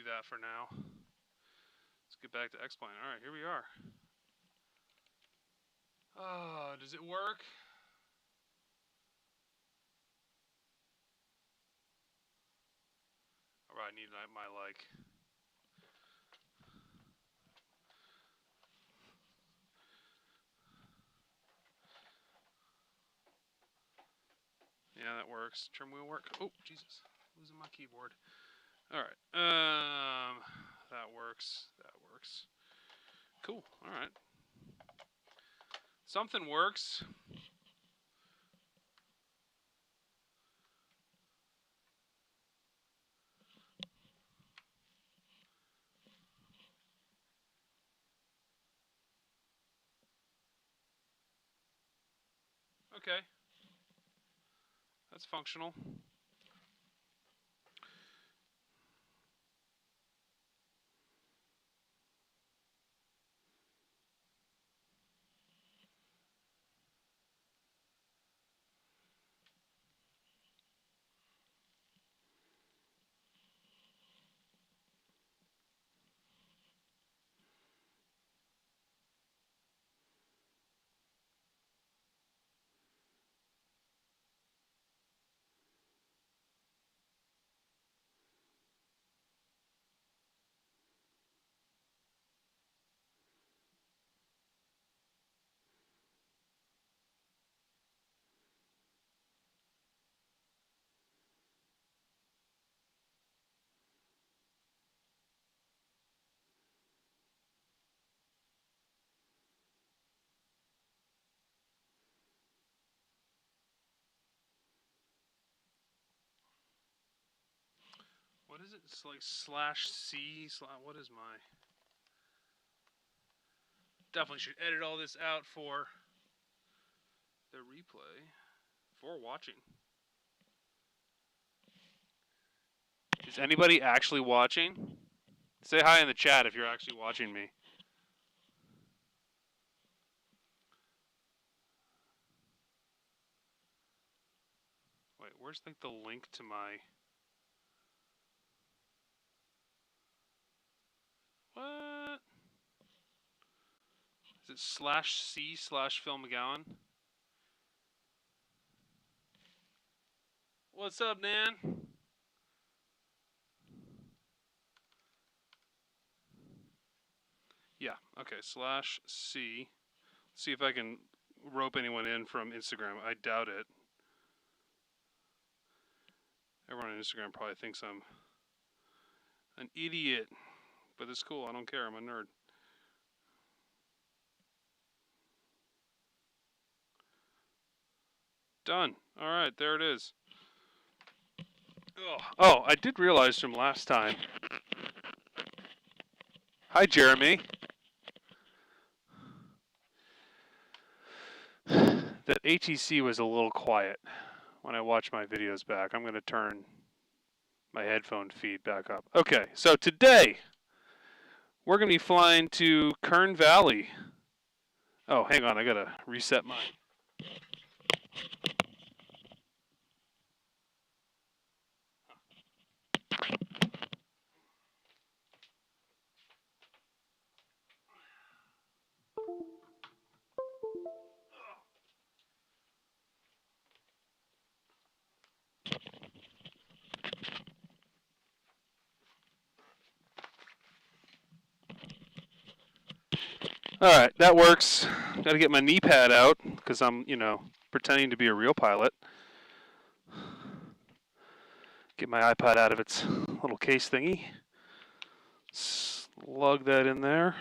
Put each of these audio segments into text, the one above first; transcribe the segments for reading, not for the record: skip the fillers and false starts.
that for now. Let's get back to X-Plane. All right, here we are. Oh, does it work? All right, I need my like. Yeah, that works. Trim wheel work. Oh, Jesus. Losing my keyboard. All right. That works. That works. Cool. All right. Something works. Okay. That's functional. What is it? It's like /C. What is my? Definitely should edit all this out for the replay. For watching. Is anybody actually watching? Say hi in the chat if you're actually watching me. Wait, where's like the link to my... What? Is it /C/Phil McGowan? What's up, Nan? Yeah, okay, /C. See if I can rope anyone in from Instagram. I doubt it. Everyone on Instagram probably thinks I'm an idiot. But it's cool, I don't care, I'm a nerd. Done. Alright, there it is. Oh, I did realize from last time. Hi, Jeremy. That ATC was a little quiet when I watched my videos back. I'm going to turn my headphone feed back up. Okay, so today we're going to be flying to Kern Valley. Oh, hang on, I got to reset my... Alright, that works. Got to get my knee pad out because I'm, pretending to be a real pilot. Get my iPod out of its little case thingy. Slug that in there.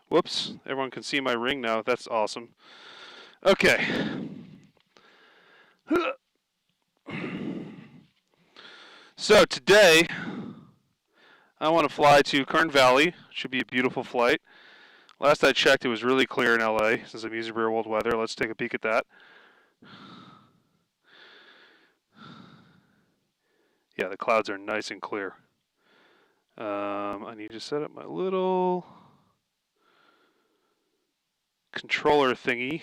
Whoops, everyone can see my ring now. That's awesome. Okay. So today, I want to fly to Kern Valley. Should be a beautiful flight. Last I checked, it was really clear in LA since I'm using real world weather. Let's take a peek at that. Yeah, the clouds are nice and clear. I need to set up my little controller thingy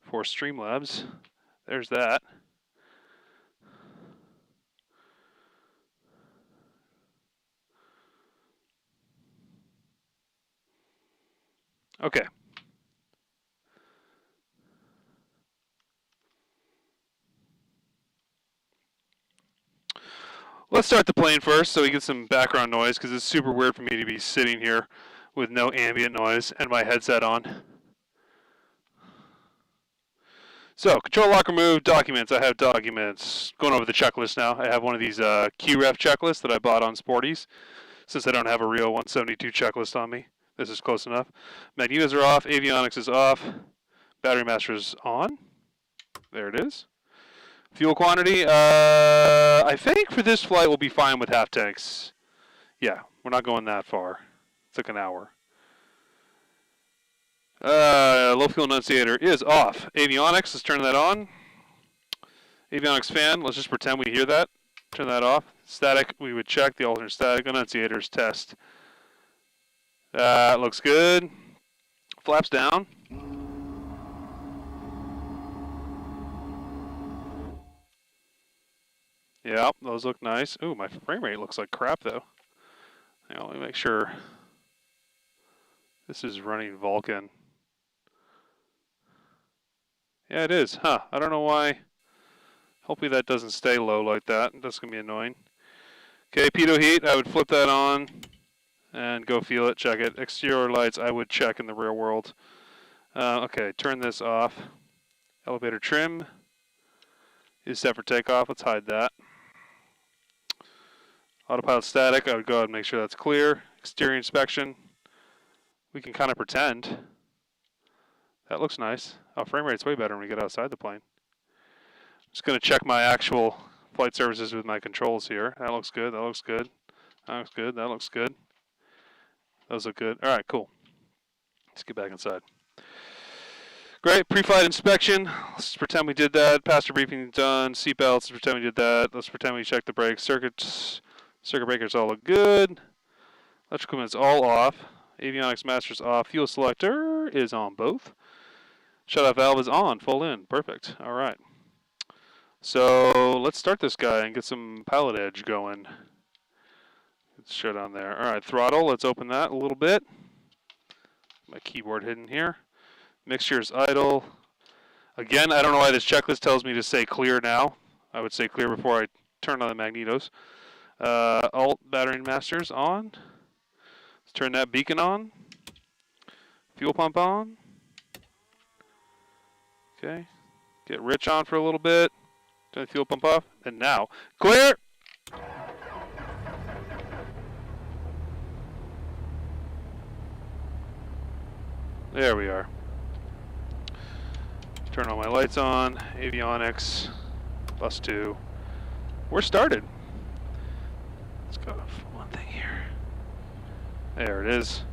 for Streamlabs. There's that. Okay. Let's start the plane first so we get some background noise, because it's super weird for me to be sitting here with no ambient noise and my headset on. So, control lock remove, documents. I have documents. Going over the checklist now. I have one of these QREF checklists that I bought on Sporties, since I don't have a real 172 checklist on me. This is close enough. Magnetos are off. Avionics is off. Battery master is on. There it is. Fuel quantity. I think for this flight we'll be fine with half tanks. Yeah, we're not going that far. It's like an hour. Low fuel enunciator is off. Avionics, let's turn that on. Avionics fan, let's just pretend we hear that. Turn that off. Static, we would check the alternate static. Enunciators test. Looks good. Flaps down. Yeah, those look nice. Ooh, my frame rate looks like crap though. Hang on, let me make sure. This is running Vulkan. Yeah, it is. Huh. I don't know why. Hopefully that doesn't stay low like that. That's going to be annoying. Okay, pitot heat. I would flip that on and go feel it, check it. Exterior lights I would check in the real world. Okay, turn this off. Elevator trim is set for takeoff. Let's hide that. Autopilot static. I would go ahead and make sure that's clear. Exterior inspection. We can kind of pretend. That looks nice. Oh, frame rate's way better when we get outside the plane. Just going to check my actual flight services with my controls here. That looks good. That looks good. That looks good. That looks good. Those look good. All right, cool. Let's get back inside. Great. Pre-flight inspection. Let's pretend we did that. Passenger briefing done. Seatbelts. Let's pretend we did that. Let's pretend we checked the brakes. Circuit breakers all look good. Electrical equipment's all off. Avionics master's off. Fuel selector is on both. Shut-off valve is on. Full in. Perfect. All right. So let's start this guy and get some pilot edge going. Let's shut on there. All right, throttle. Let's open that a little bit. My keyboard hidden here. Mixture is idle. Again, I don't know why this checklist tells me to say clear now. I would say clear before I turn on the magnetos. Alt battery masters on. Let's turn that beacon on. Fuel pump on. Okay. Get rich on for a little bit. Turn the fuel pump off. And now, clear! There we are. Turn all my lights on. Avionics. Bus 2. We're started. Let's go for one thing here. There it is.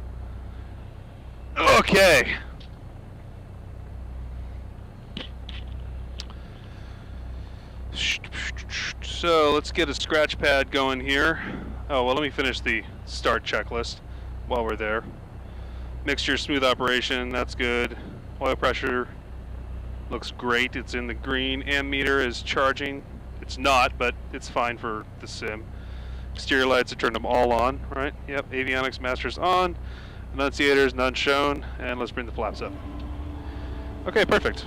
Okay. So let's get a scratch pad going here. Oh, well, let me finish the start checklist while we're there. Mixture smooth operation, that's good. Oil pressure looks great, it's in the green. Ammeter is charging. It's not, but it's fine for the sim. Exterior lights, I turned them all on, right? Yep, avionics master's on. Enunciators, none shown. And let's bring the flaps up. Okay, perfect.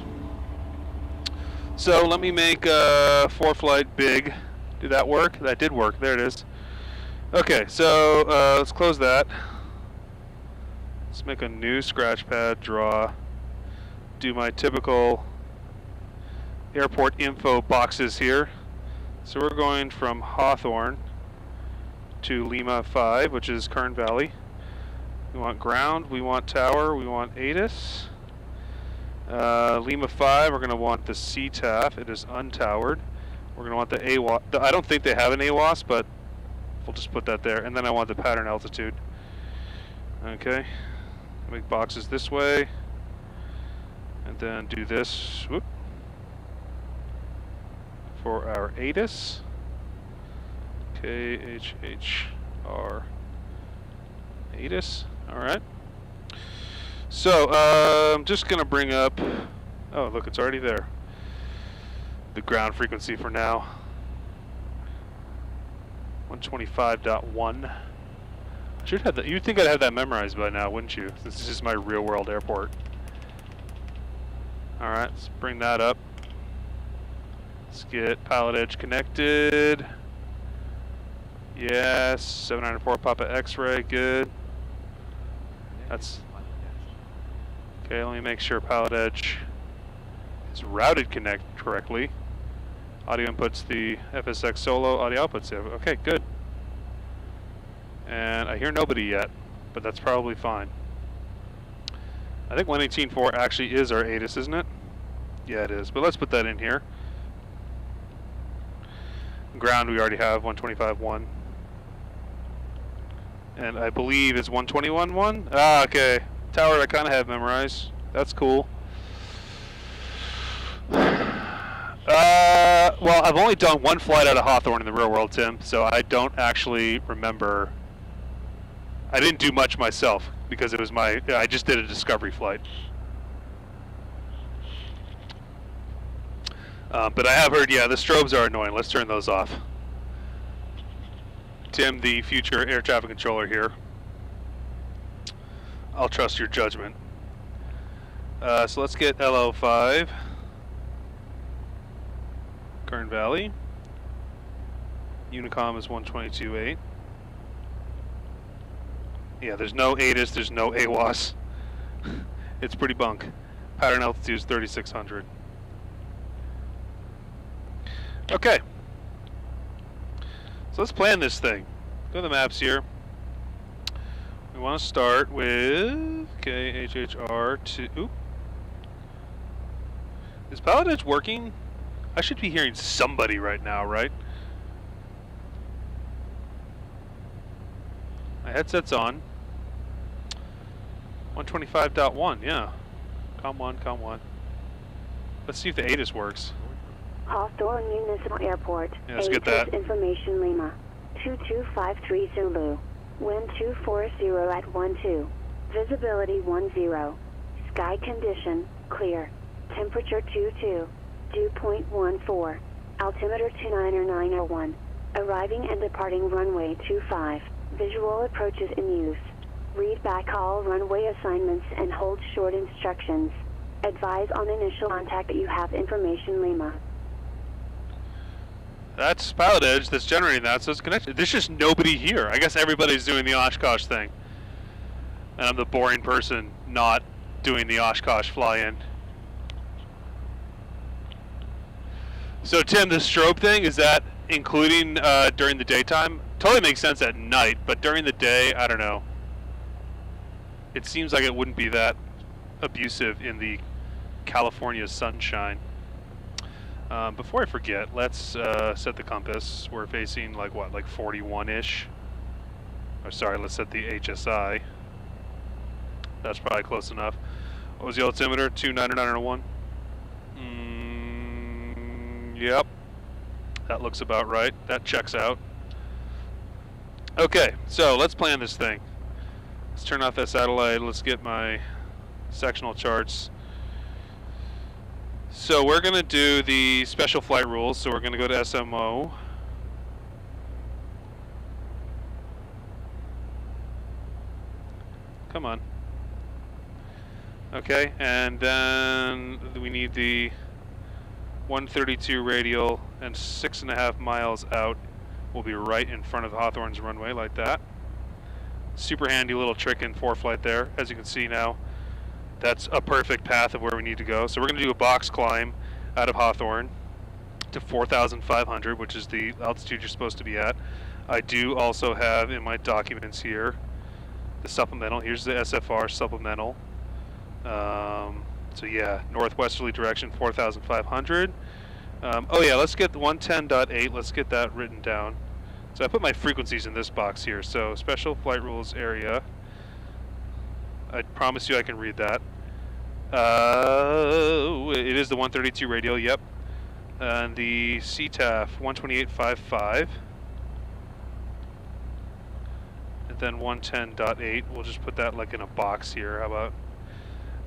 So let me make ForeFlight big. Did that work? That did work. There it is. Okay, so let's close that. Let's make a new scratch pad, draw. Do my typical airport info boxes here. So we're going from Hawthorne to Lima 5, which is Kern Valley. We want ground, we want tower, we want ATIS. Lima 5, we're going to want the CTAF. It is untowered. We're going to want the AWAS. I don't think they have an AWAS, but we'll just put that there. And then I want the pattern altitude. Okay. Make boxes this way. And then do this. Whoop. For our ATIS. KHHR. ATIS. All right. So, I'm just going to bring up, oh, look, it's already there. The ground frequency for now. 125.1. Should have that. You'd think I'd have that memorized by now, wouldn't you? This is just my real-world airport. All right, let's bring that up. Let's get pilot edge connected. Yes, 794 Papa X-ray, good. That's okay. Let me make sure pilot edge is routed correctly. Audio inputs the FSX solo, audio outputs it. Okay, good. And I hear nobody yet, but that's probably fine. I think 118.4 actually is our ATIS, isn't it? Yeah, it is. But let's put that in here. Ground we already have 125.1. And I believe it's 121.1. Ah, okay. Tower I kind of have memorized. That's cool. Well, I've only done one flight out of Hawthorne in the real world, Tim, so I don't actually remember. I didn't do much myself because it was I just did a discovery flight. But I have heard, yeah, the strobes are annoying. Let's turn those off. Tim, the future air traffic controller here. I'll trust your judgment. So let's get L05. Kern Valley. Unicom is 122.8. Yeah, there's no ATIS, there's no AWAS. It's pretty bunk. Pattern altitude is 3,600. Okay. So let's plan this thing. Go to the maps here. We want to start with KHHR to... Oop. Is pilot edge working? I should be hearing somebody right now, right? My headset's on. 125.1, yeah. Com 1, Com 1. Let's see if the ATIS works. Hawthorne Municipal Airport. Yeah, let's get that. Information Lima. 2253 Zulu. Wind 240 at 12. Visibility 10. Sky condition, clear. Temperature 22. Dew point 14. Altimeter 29091. Arriving and departing runway 25. Visual approaches in use. Read back all runway assignments and hold short instructions. Advise on initial contact that you have information Lima. That's pilot edge that's generating that, so it's connected. There's just nobody here. I guess everybody's doing the Oshkosh thing. And I'm the boring person not doing the Oshkosh fly-in. So Tim, the strobe thing, is that including during the daytime? Totally makes sense at night, but during the day, I don't know. It seems like it wouldn't be that abusive in the California sunshine. Before I forget, let's set the compass. We're facing like what, like 41-ish? Or sorry, let's set the HSI. That's probably close enough. What was the altimeter? 29901? Yep. That looks about right. That checks out. Okay, so let's plan this thing. Let's turn off that satellite. Let's get my sectional charts. So we're going to do the special flight rules. So we're going to go to SMO. Come on. Okay, and then we need the 132 radial, and 6.5 miles out will be right in front of Hawthorne's runway, like that. Super handy little trick in ForeFlight there. As you can see now, that's a perfect path of where we need to go. So we're going to do a box climb out of Hawthorne to 4,500, which is the altitude you're supposed to be at. I do also have in my documents here the supplemental. Here's the SFR supplemental. So yeah, northwesterly direction, 4,500. Oh yeah, let's get 110.8. Let's get that written down. So I put my frequencies in this box here. So special flight rules area. I promise you I can read that. It is the 132 radial, yep. And the CTAF 128.55. And then 110.8. We'll just put that like in a box here. How about?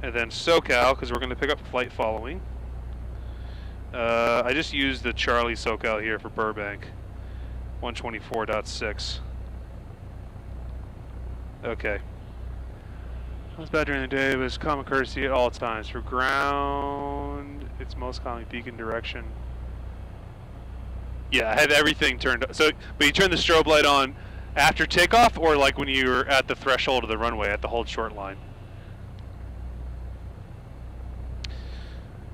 And then SoCal, because we're going to pick up flight following. I just used the Charlie SoCal here for Burbank. 124.6. Okay. Sounds bad during the day, but it's common courtesy at all times. For ground, it's most commonly beacon direction. Yeah, I have everything turned on. So, but you turn the strobe light on after takeoff, or like when you're at the threshold of the runway, at the hold short line?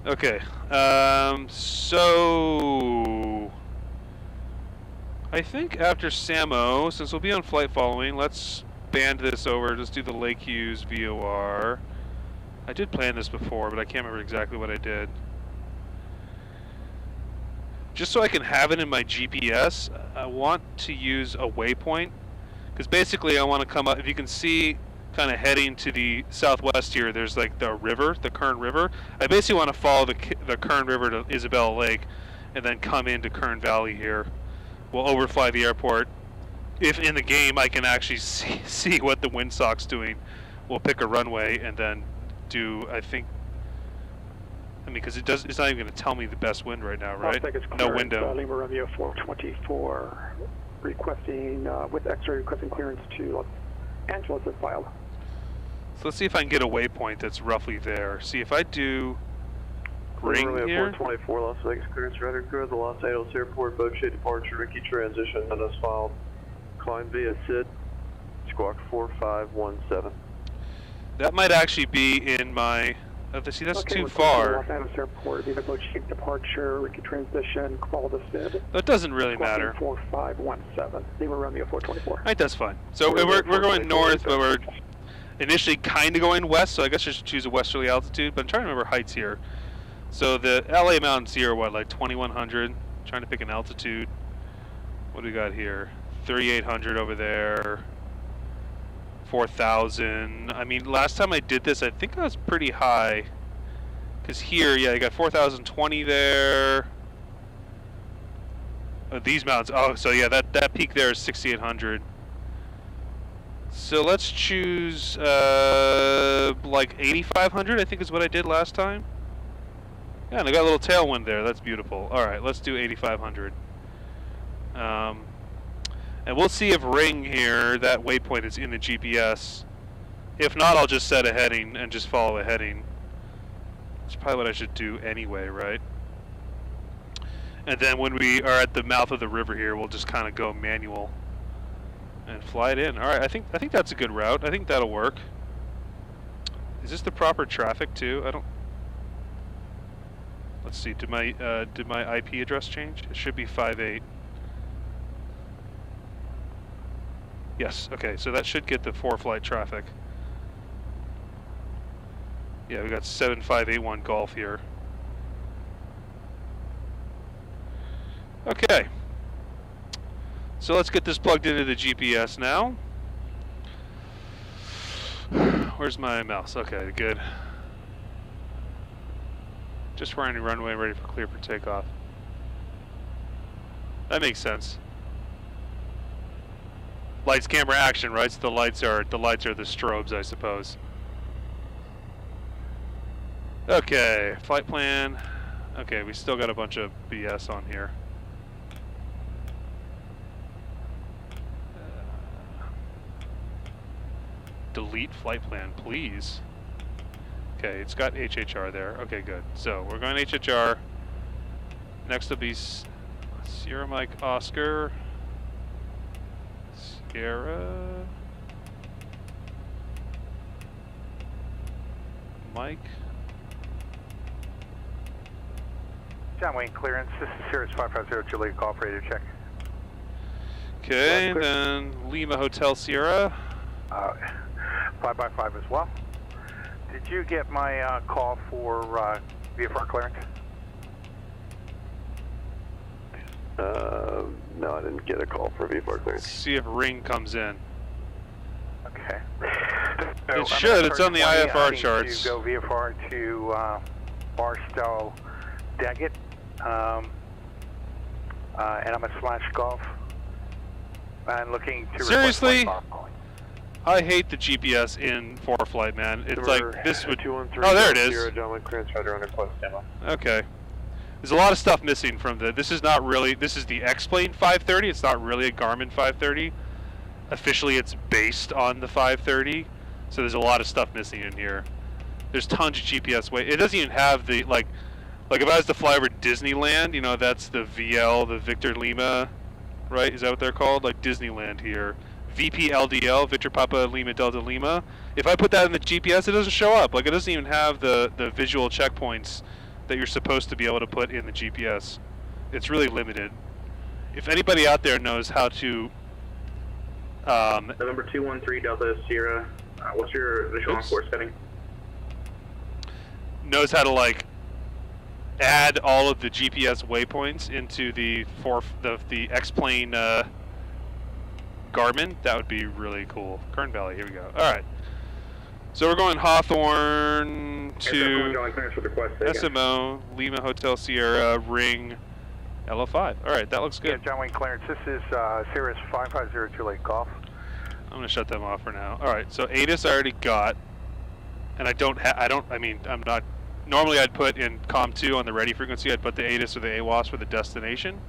Okay, so I think after SAMO, since we'll be on flight following, let's band this over. Just do the Lake Hughes VOR. I did plan this before, but I can't remember exactly what I did. Just so I can have it in my GPS, I want to use a waypoint, because basically I want to come up, if you can see, kind of heading to the southwest here, there's like the river, the Kern River. I basically want to follow the Kern River to Isabella Lake, and then come into Kern Valley here. We'll overfly the airport. If in the game I can actually see what the windsock's doing, we'll pick a runway and then do, I think, I mean, because it's not even going to tell me the best wind right now, right? No window. Lima Romeo 424, requesting, with X-ray requesting clearance to Los Angeles as filed. So let's see if I can get a waypoint that's roughly there. See if I do ring Romeo here. 424, Las Vegas clearance, radar crew, the Los Angeles Airport, boat shade departure, Ricky transition, and as filed. Climb via SID, squawk 4517. That might actually be in my, see, that's okay, too far. Los Angeles Airport, Viva boat shape departure, Ricky transition, call the SID. That doesn't really matter. 4517, Lima Romeo 424. Right, that's fine. So we're going north, but we're initially kind of going west, so I guess I should choose a westerly altitude, but I'm trying to remember heights here. So the LA mountains here are what, like 2100? Trying to pick an altitude. What do we got here? 3,800 over there. 4,000. I mean, last time I did this, I think I was pretty high. Because here, yeah, you got 4,020 there. Oh, these mountains. Oh, so yeah, that peak there is 6,800. So let's choose like 8,500. I think is what I did last time. Yeah, and I got a little tailwind there. That's beautiful. All right, let's do 8,500. And we'll see if ring here, that waypoint is in the GPS. If not, I'll just set a heading and just follow a heading. That's probably what I should do anyway, right? And then when we are at the mouth of the river here, we'll just kind of go manual and fly it in. All right, I think that's a good route. I think that'll work. Is this the proper traffic too? I don't. Let's see. Did my IP address change? It should be 58. Yes, okay, so that should get the 4-flight traffic. Yeah, we got 7581 Golf here. Okay. So let's get this plugged into the GPS now. Where's my mouse? Okay, good. Just running runway ready for clear for takeoff. That makes sense. Lights, camera, action, right? So the lights are the strobes, I suppose. Okay, flight plan. Okay, we still got a bunch of BS on here. Delete flight plan, please. Okay, it's got HHR there. Okay, good. So we're going HHR. Next will be Sierra Mike Oscar. Sierra Mike. John Wayne clearance. This is Sirius 550 Juliet Golf radio check. Okay, then Lima Hotel Sierra. 5x5 as well. Did you get my call for VFR clearance? No, I didn't get a call for VFR clearance. Let's see if ring comes in. Okay. It should. It's on the IFR charts. To go VFR to Barstow Daggett, and I'm at Slash Golf. And looking to seriously. I hate the GPS in 4-flight, man. It's like this would. Oh, there it is. Okay. There's a lot of stuff missing from the. This is not really. This is the X-Plane 530. It's not really a Garmin 530. officially it's based on the 530. So there's a lot of stuff missing in here. There's tons of GPS way. It doesn't even have the like if I was to fly over Disneyland, you know, that's the VL, the Victor Lima, right? Is that what they're called? Like Disneyland here. VP LDL, Victor Papa Lima Delta Lima. If I put that in the GPS, it doesn't show up. Like, it doesn't even have the visual checkpoints that you're supposed to be able to put in the GPS. It's really limited. If anybody out there knows how to... November 213 Delta Sierra, what's your initial on-course setting? Knows how to, like, add all of the GPS waypoints into the X-plane Garmin, that would be really cool. Kern Valley, here we go. All right. So we're going Hawthorne to SMO, Lima Hotel Sierra, Ring, L05. All right, that looks good. Yeah, John Wayne clearance. This is Sirius 5502 Lake Golf. I'm going to shut them off for now. All right, so ATIS I already got, and I'm not, normally I'd put in COM2 on the ready frequency, I'd put the ATIS or the AWAS for the destination,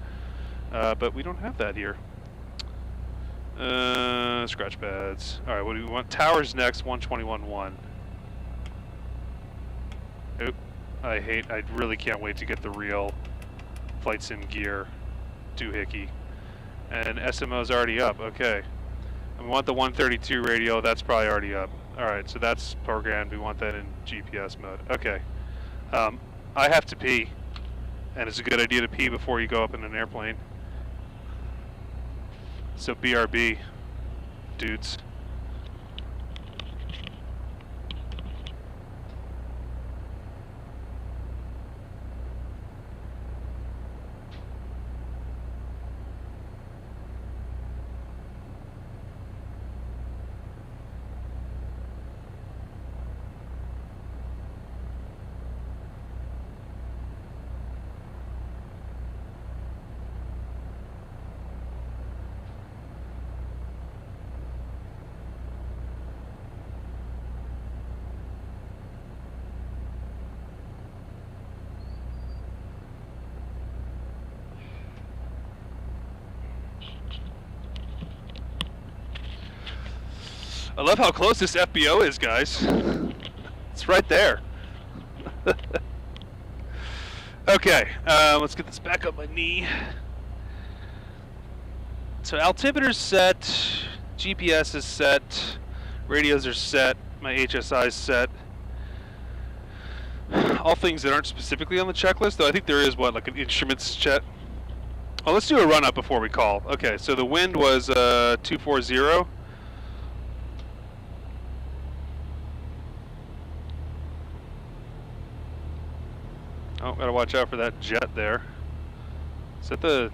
but we don't have that here. Scratch pads. All right, what do we want? Towers next, 121.1. Oop, I really can't wait to get the real flight sim gear. Doohickey. And SMO's already up, okay. And we want the 132 radio, that's probably already up. All right, so that's programmed, we want that in GPS mode. Okay. I have to pee, and it's a good idea to pee before you go up in an airplane. So BRB, dudes. I love how close this FBO is, guys. It's right there. Okay, let's get this back up my knee. So altimeter's set, GPS is set, radios are set, my HSI is set. All things that aren't specifically on the checklist, though I think there is, what, like an instruments check? Well, let's do a run-up before we call. Okay, so the wind was 240. Oh, gotta watch out for that jet there. Is that the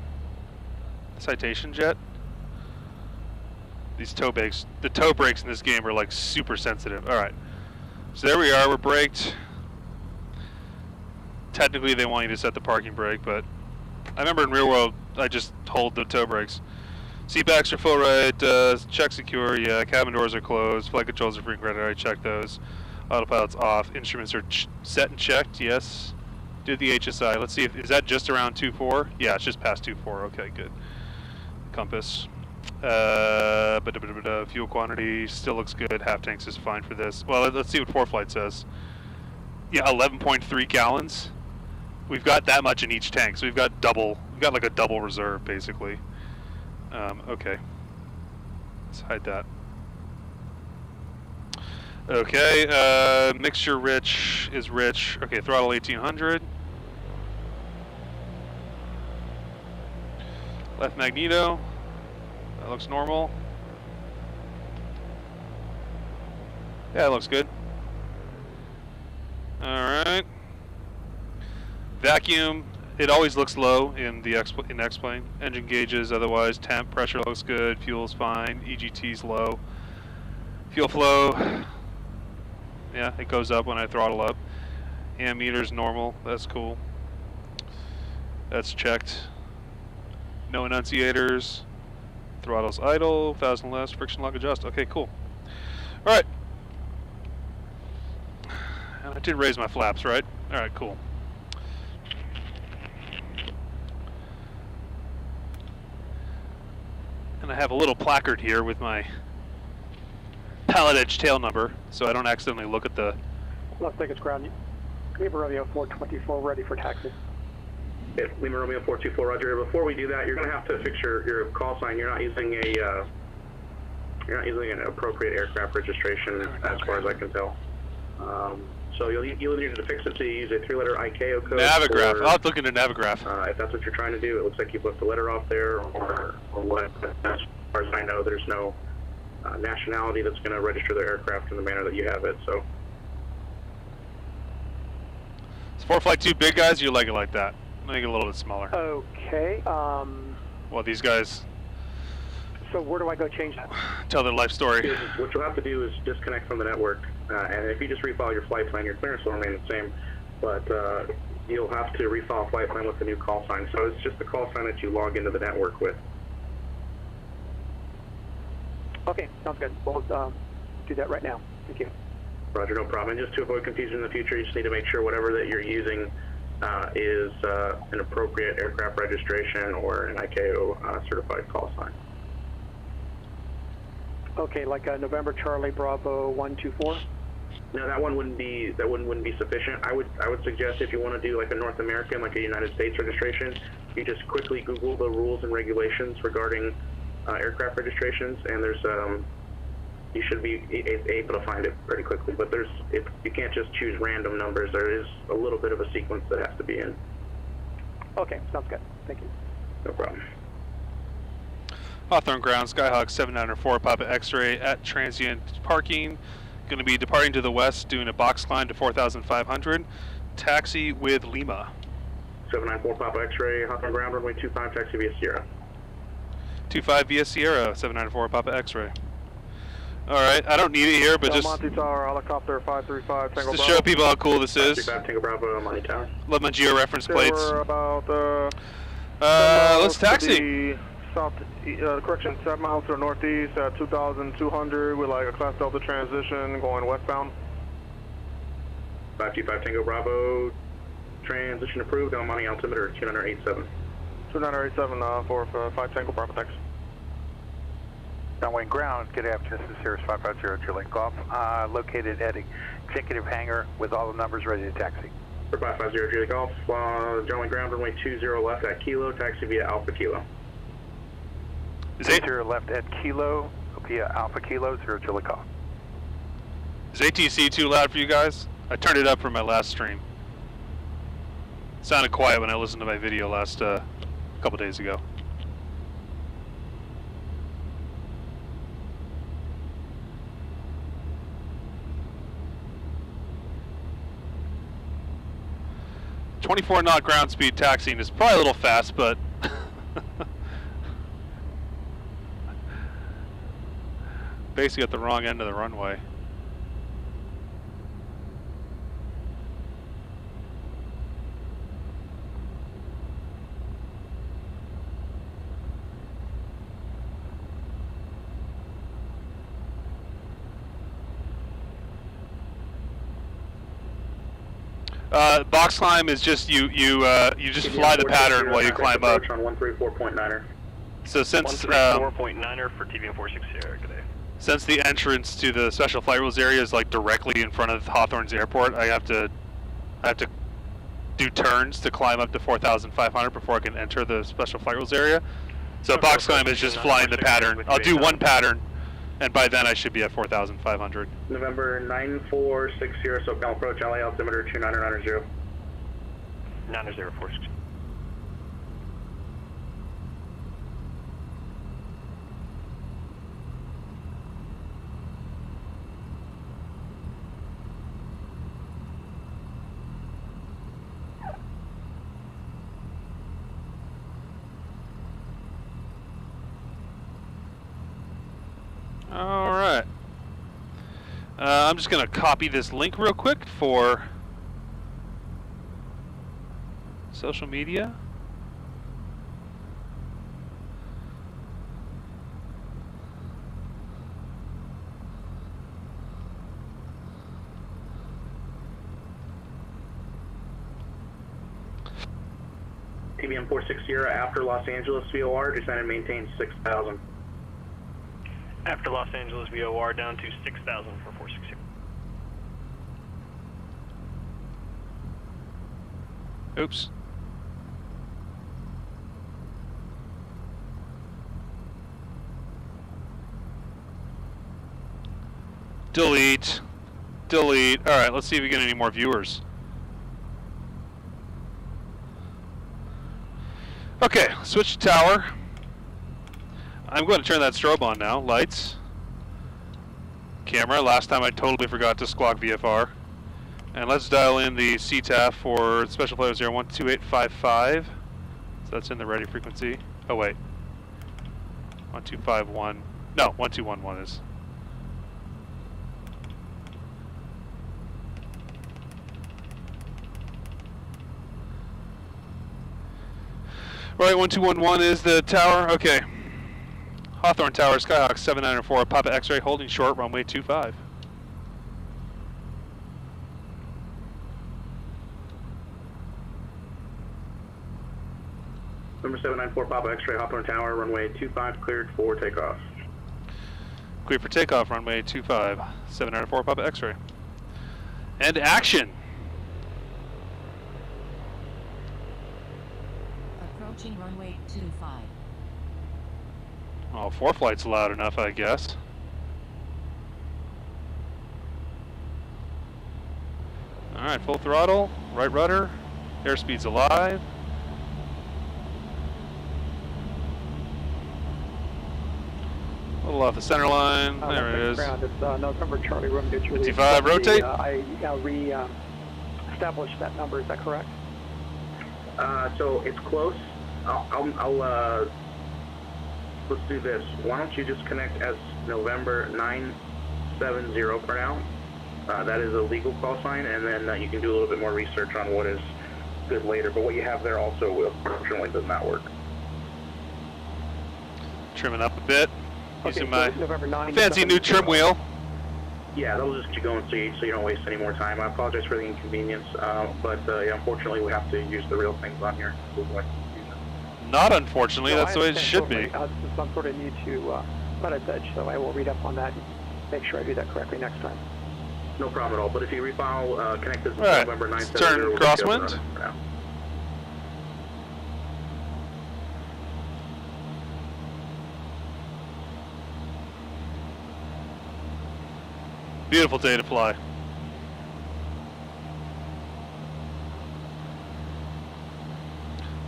citation jet? These toe brakes, the toe brakes in this game are like super sensitive. All right, so there we are, we're braked. Technically they want you to set the parking brake, but I remember in real world, I just hold the toe brakes. Seat backs are full right, check secure, yeah, cabin doors are closed, flight controls are frequent, I already checked those. Autopilot's off, instruments are set and checked, yes. Did the HSI. Let's see if is that just around 2.4? Yeah, it's just past 2.4. Okay, good. Compass. Fuel quantity still looks good. Half tanks is fine for this. Well, let's see what ForeFlight says. Yeah, 11.3 gallons. We've got that much in each tank, so we've got double. We've got like a double reserve basically. Okay. Let's hide that. Okay, mixture rich is rich. Okay, throttle 1800. Left magneto. That looks normal. Yeah, that looks good. Alright. Vacuum. It always looks low in the X-plane. Engine gauges, otherwise temp, pressure looks good. Fuel's fine. EGT's low. Fuel flow. Yeah, it goes up when I throttle up. Ammeter's normal, that's cool. That's checked. No enunciators. Throttle's idle, 1,000 less, friction lock adjust. Okay, cool. Alright. And I did raise my flaps, right? Alright, cool. And And I have a little placard here with my pallet edge tail number, so I don't accidentally look at the... Las Vegas ground. Lima Romeo 424 ready for taxi. Okay, Lima Romeo 424, Roger. Before we do that, you're going to have to fix your call sign. You're not using an appropriate aircraft registration, as far as I can tell. So you'll need to fix it to use a 3-letter ICAO code. Navigraph. Or, I'll have to look into Navigraph. if that's what you're trying to do, it looks like you've left a letter off there, or what. As far as I know, there's no nationality that's going to register the aircraft in the manner that you have it. So. Is 4 Flight 2 big guys, or you like it like that? Make it a little bit smaller. Okay. Well, these guys So where do I go change that? tell their life story. What you'll have to do is disconnect from the network, and if you just refile your flight plan, your clearance will remain the same, but you'll have to refile a flight plan with the new call sign. So it's just the call sign that you log into the network with. Okay, sounds good. We'll do that right now. Thank you. Roger, no problem. And just to avoid confusion in the future, you just need to make sure whatever that you're using is an appropriate aircraft registration or an ICAO certified call sign. Okay, like November Charlie Bravo 124. No, that one wouldn't be sufficient. I would suggest if you want to do like a North American, like a United States registration, you just quickly Google the rules and regulations regarding aircraft registrations, and there's you should be able to find it pretty quickly. But you can't just choose random numbers. There is a little bit of a sequence that has to be in. Okay, sounds good. Thank you. No problem. Hawthorne ground, Skyhawk 7904, Papa X-ray at transient parking. Going to be departing to the west, doing a box climb to 4,500. Taxi with Lima. 794 Papa X-ray, Hawthorne ground, runway 25, taxi via Sierra. 25 via Sierra, 794 Papa X-ray. All right, I don't need it here, but just Monte Tower, helicopter 535, Tango to Bravo. show people how cool this is. 535 Tango Bravo, Monte Tower. Love my geo-reference plates. We're about Let's taxi. South, correction, 7 miles to the northeast at 2,200 with like a Class Delta transition going westbound. 525 Tango Bravo, transition approved, El Monte altimeter 2987. 2987 for 5 Tango Bravo, thanks. Downwind ground, good afternoon, this is Cirrus 550 Julian Golf, located at executive hangar with all the numbers ready to taxi. For 550 Julian Golf, downwind ground, runway 20 left at Kilo, taxi via Alpha Kilo. Is 0 left at Kilo, via Alpha Kilo, 0 Julian Golf. Is ATC too loud for you guys? I turned it up for my last stream. It sounded quiet when I listened to my video last couple days ago. .24 knot ground speed taxiing is probably a little fast, but basically at the wrong end of the runway. Box climb is just you just fly the pattern while you climb up. On 134.9er. So since 134.9er for TVM 460 today. Since the entrance to the special flight rules area is like directly in front of Hawthorne's airport, I have to do turns to climb up to 4,500 before I can enter the special flight rules area. So box climb is just flying the pattern. I'll do one pattern, and by then I should be at 4,500. November 9460, SoCal approach, LA altimeter 2990. 90460. All right. I'm just going to copy this link real quick for social media. TVM 460 after Los Angeles VOR, descend and maintain 6,000. After Los Angeles, VOR down to 6,000 for 460. Oops. Delete. Delete. Alright, let's see if we get any more viewers. Okay, switch to tower. I'm going to turn that strobe on now. Lights. Camera. Last time I totally forgot to squawk VFR. And let's dial in the CTAF for Special Flight 012855. So that's in the ready frequency. Oh wait. 1251. No, 1211 is. Right, 1211 is the tower. Okay. Hawthorne Tower, Skyhawk 794, Papa X-ray, holding short, runway 25. Number 794, Papa X-ray, Hawthorne Tower, runway 25, cleared for takeoff. Cleared for takeoff, runway 25, 794, Papa X-ray. And action! Approaching runway 25. Oh, 4 flight's loud enough, I guess. Alright, full throttle, right rudder, airspeed's alive. A little off the center line, there it is. Ground. It's November Charlie Romeo Juliet. 55, rotate. I re-established that number, is that correct? So it's close. Let's do this. Why don't you just connect as November 970 for now? That is a legal call sign, and then you can do a little bit more research on what is good later. But what you have there also, unfortunately, does not work. Trimming up a bit, using my November 9, fancy new trim wheel. Yeah, that'll just keep going so you don't waste any more time. I apologize for the inconvenience, but yeah, unfortunately we have to use the real things on here. Not unfortunately, that's the way it should be. Some sort of need to let us edge, so I will read up on that and make sure I do that correctly next time. No problem at all, but if you refile, connect this right. November 970. Turn crosswind. Beautiful day to fly.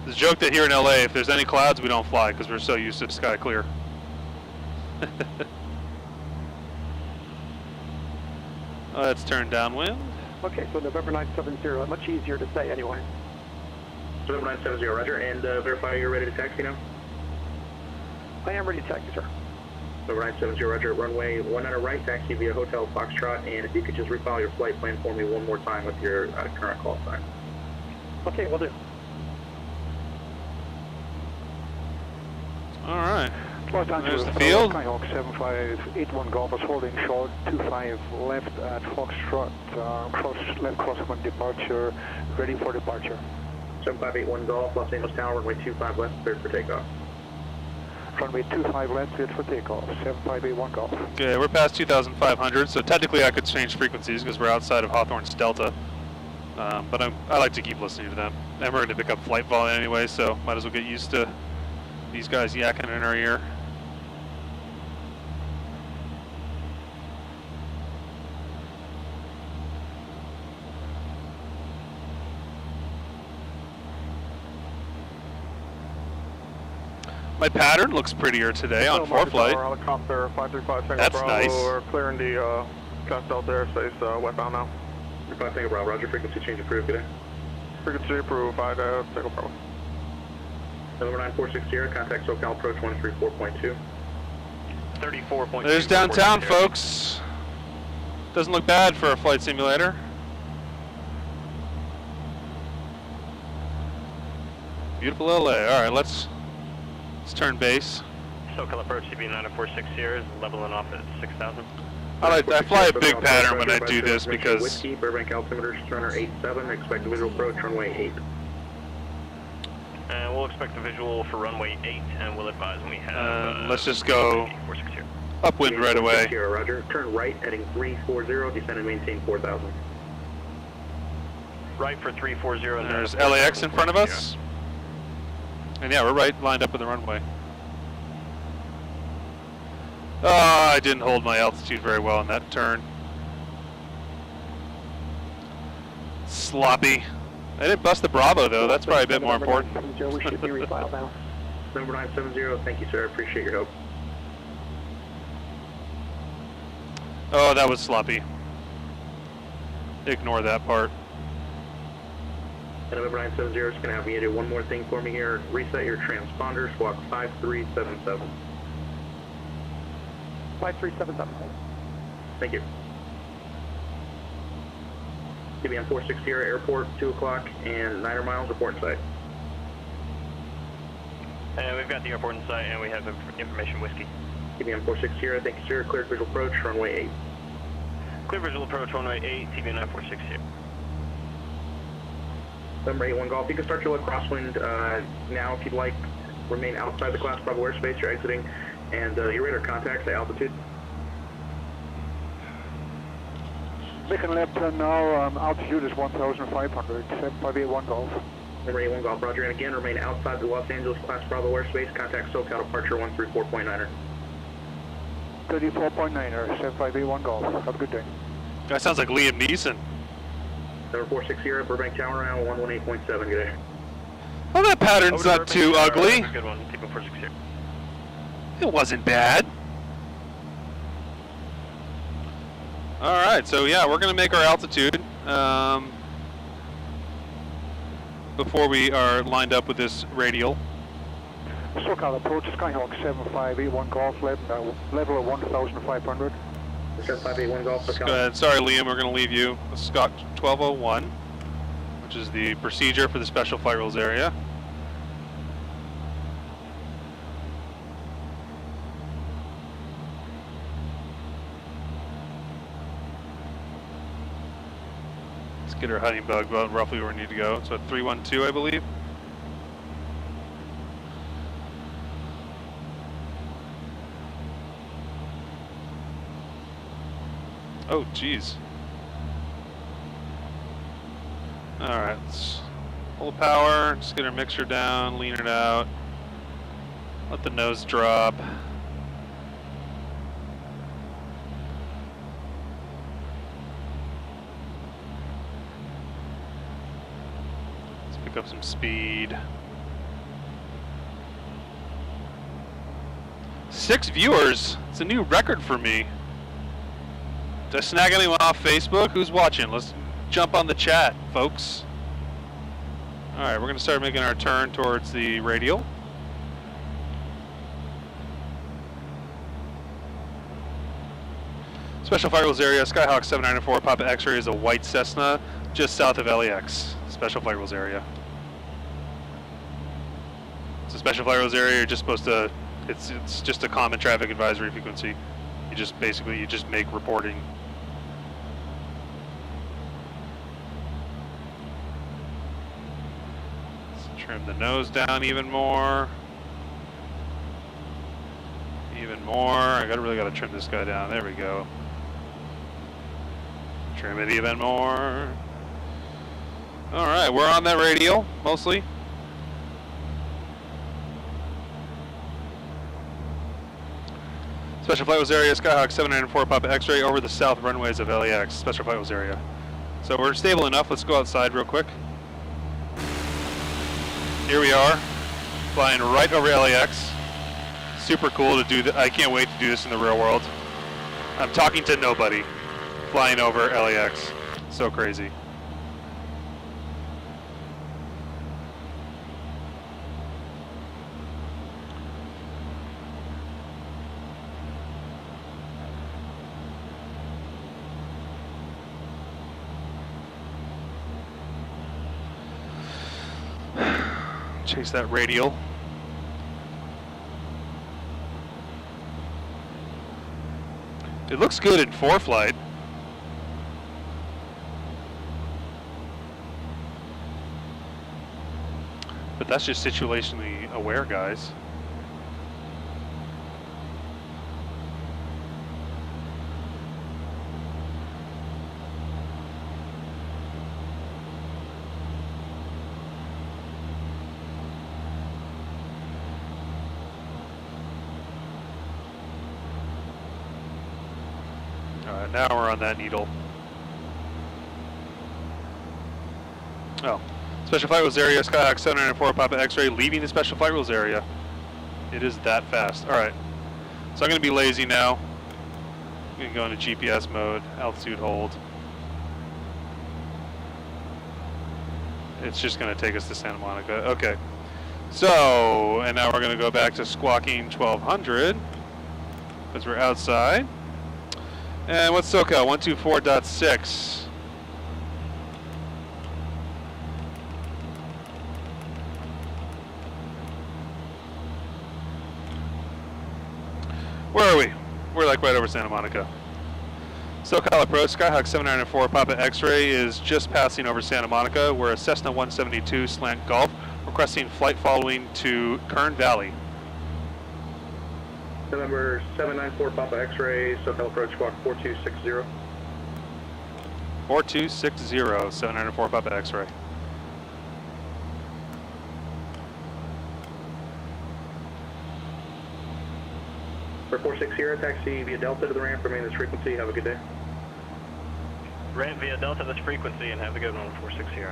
There's a joke that here in LA, if there's any clouds, we don't fly because we're so used to sky clear. Let's turn downwind. Okay, so November 970, much easier to say anyway. November 970, roger, and verify you're ready to taxi now? I am ready to taxi, sir. November 970, roger, runway 19 right, taxi via Hotel Foxtrot, and if you could just refile your flight plan for me one more time with your current call sign. Okay, will do. All right. Los Angeles, There's the field. Skyhawk 7581 Golf is holding short, 25 left at Foxtrot, left crosswind departure, ready for departure. 7581 Golf, Los Angeles Tower, runway 25 left, cleared for takeoff. Runway 25 left, cleared for takeoff, 7581 Golf. Okay, we're past 2,500, so technically I could change frequencies because we're outside of Hawthorne's Delta. But I like to keep listening to them. And we're going to pick up flight volume anyway, so might as well get used to these guys yakking in our ear. My pattern looks prettier today on 4-flight. Helicopter 535 That's Bravo. nice. We're clearing the Class Delta airspace westbound now. 5 Tango Bravo, roger, frequency change approved, good day. Frequency approved, 5 Tango Bravo. November 9460, contact SoCal approach 134.2. 34.2. There's downtown, folks. Doesn't look bad for a flight simulator. Beautiful LA. All right, let's turn base. SoCal approach CB 9460 is leveling off at 6,000. I fly a big pattern when I do this because Whiskey, Burbank altimeter, runner 87, expect visual approach runway 8. And we'll expect the visual for runway 8, and we'll advise when we have... let's just go Upwind right away. Roger. Turn right, heading 340, descend and maintain 4,000. Right for 340. And there's LAX in front of us. And yeah, we're right lined up with the runway. Oh, I didn't hold my altitude very well in that turn. Sloppy. I didn't bust the Bravo though, that's probably a bit more important. We should be refiled now. Number 970, thank you, sir. I appreciate your help. Oh, that was sloppy. Ignore that part. And November 970 is going to have you do one more thing for me here. Reset your transponder, squawk 5377. 5377. Thank you. TBM 460 airport, 2 o'clock and 9 miles, report in sight. And we've got the airport in sight and we have information whiskey. TBM 460, thank you, sir. Cleared visual approach, runway 8. Clear visual approach, runway 8, TBM 9460. Number 81 Golf, you can start your look crosswind now if you'd like. Remain outside the class Bravo airspace, you're exiting, and your radar contacts at altitude. Making a left turn now, altitude is 1,500, 7581 Golf. Number 81 Golf, roger, and again, remain outside the Los Angeles class Bravo airspace, contact SoCal departure 134.9er. 34.9er, 7581 Golf. Have a good day. That sounds like Liam Neeson. Number 460, Burbank Tower now, 118.7, good day. Well, that pattern's not too ugly. Good one, TBM 460. It wasn't bad. Alright, so yeah, we're going to make our altitude before we are lined up with this radial. SoCal approach, Skyhawk 7581 Golf, level of 1,500. 7581 Golf, SoCal. Go ahead. Sorry, Liam, we're going to leave you. Scott 1201, which is the procedure for the special flight rules area. Let's get our honey bug about roughly where we need to go. So 312, I believe. Oh, geez. Alright, let's full power, just get our mixture down, lean it out, let the nose drop. Let's pick up some speed. 6 viewers, it's a new record for me. Did I snag anyone off Facebook? Who's watching? Let's jump on the chat, folks. Alright, we're going to start making our turn towards the radial. Special flight rules area, Skyhawk 794, Papa X-ray is a white Cessna just south of LAX. Special flight rules area. So special flight rules area, you're just supposed to, it's just a common traffic advisory frequency. You just basically, you just make reporting. Trim the nose down even more. Even more. I really gotta trim this guy down. There we go. Trim it even more. Alright, we're on that radial, mostly. Special flight rules area, Skyhawk 794, Papa X-ray over the south runways of LAX. Special flight rules area. So we're stable enough. Let's go outside real quick. Here we are, flying right over LAX. Super cool to do that. I can't wait to do this in the real world. I'm talking to nobody, flying over LAX. So crazy. Chase that radial. It looks good in flight. But that's just situationally aware, guys. Alright, now we're on that needle. Oh. Special Flight Rules area, Skyhawk 704 Papa X-ray, leaving the Special Flight Rules area. It is that fast. Alright. So I'm going to be lazy now. I'm going to go into GPS mode, altitude hold. It's just going to take us to Santa Monica. Okay. So, and now we're going to go back to squawking 1200 because we're outside. And what's SoCal? 124.6. Where are we? We're like right over Santa Monica. SoCal approach, Skyhawk 704 Papa X-ray is just passing over Santa Monica. We're a Cessna 172 slant Golf, requesting flight following to Kern Valley. November 794 Papa X-ray, SoCal approach squawk 4260. 4260, 704 Papa X-ray. For 460, taxi via Delta to the ramp, remain this frequency, have a good day. Ramp via Delta this frequency and have a good one on 460.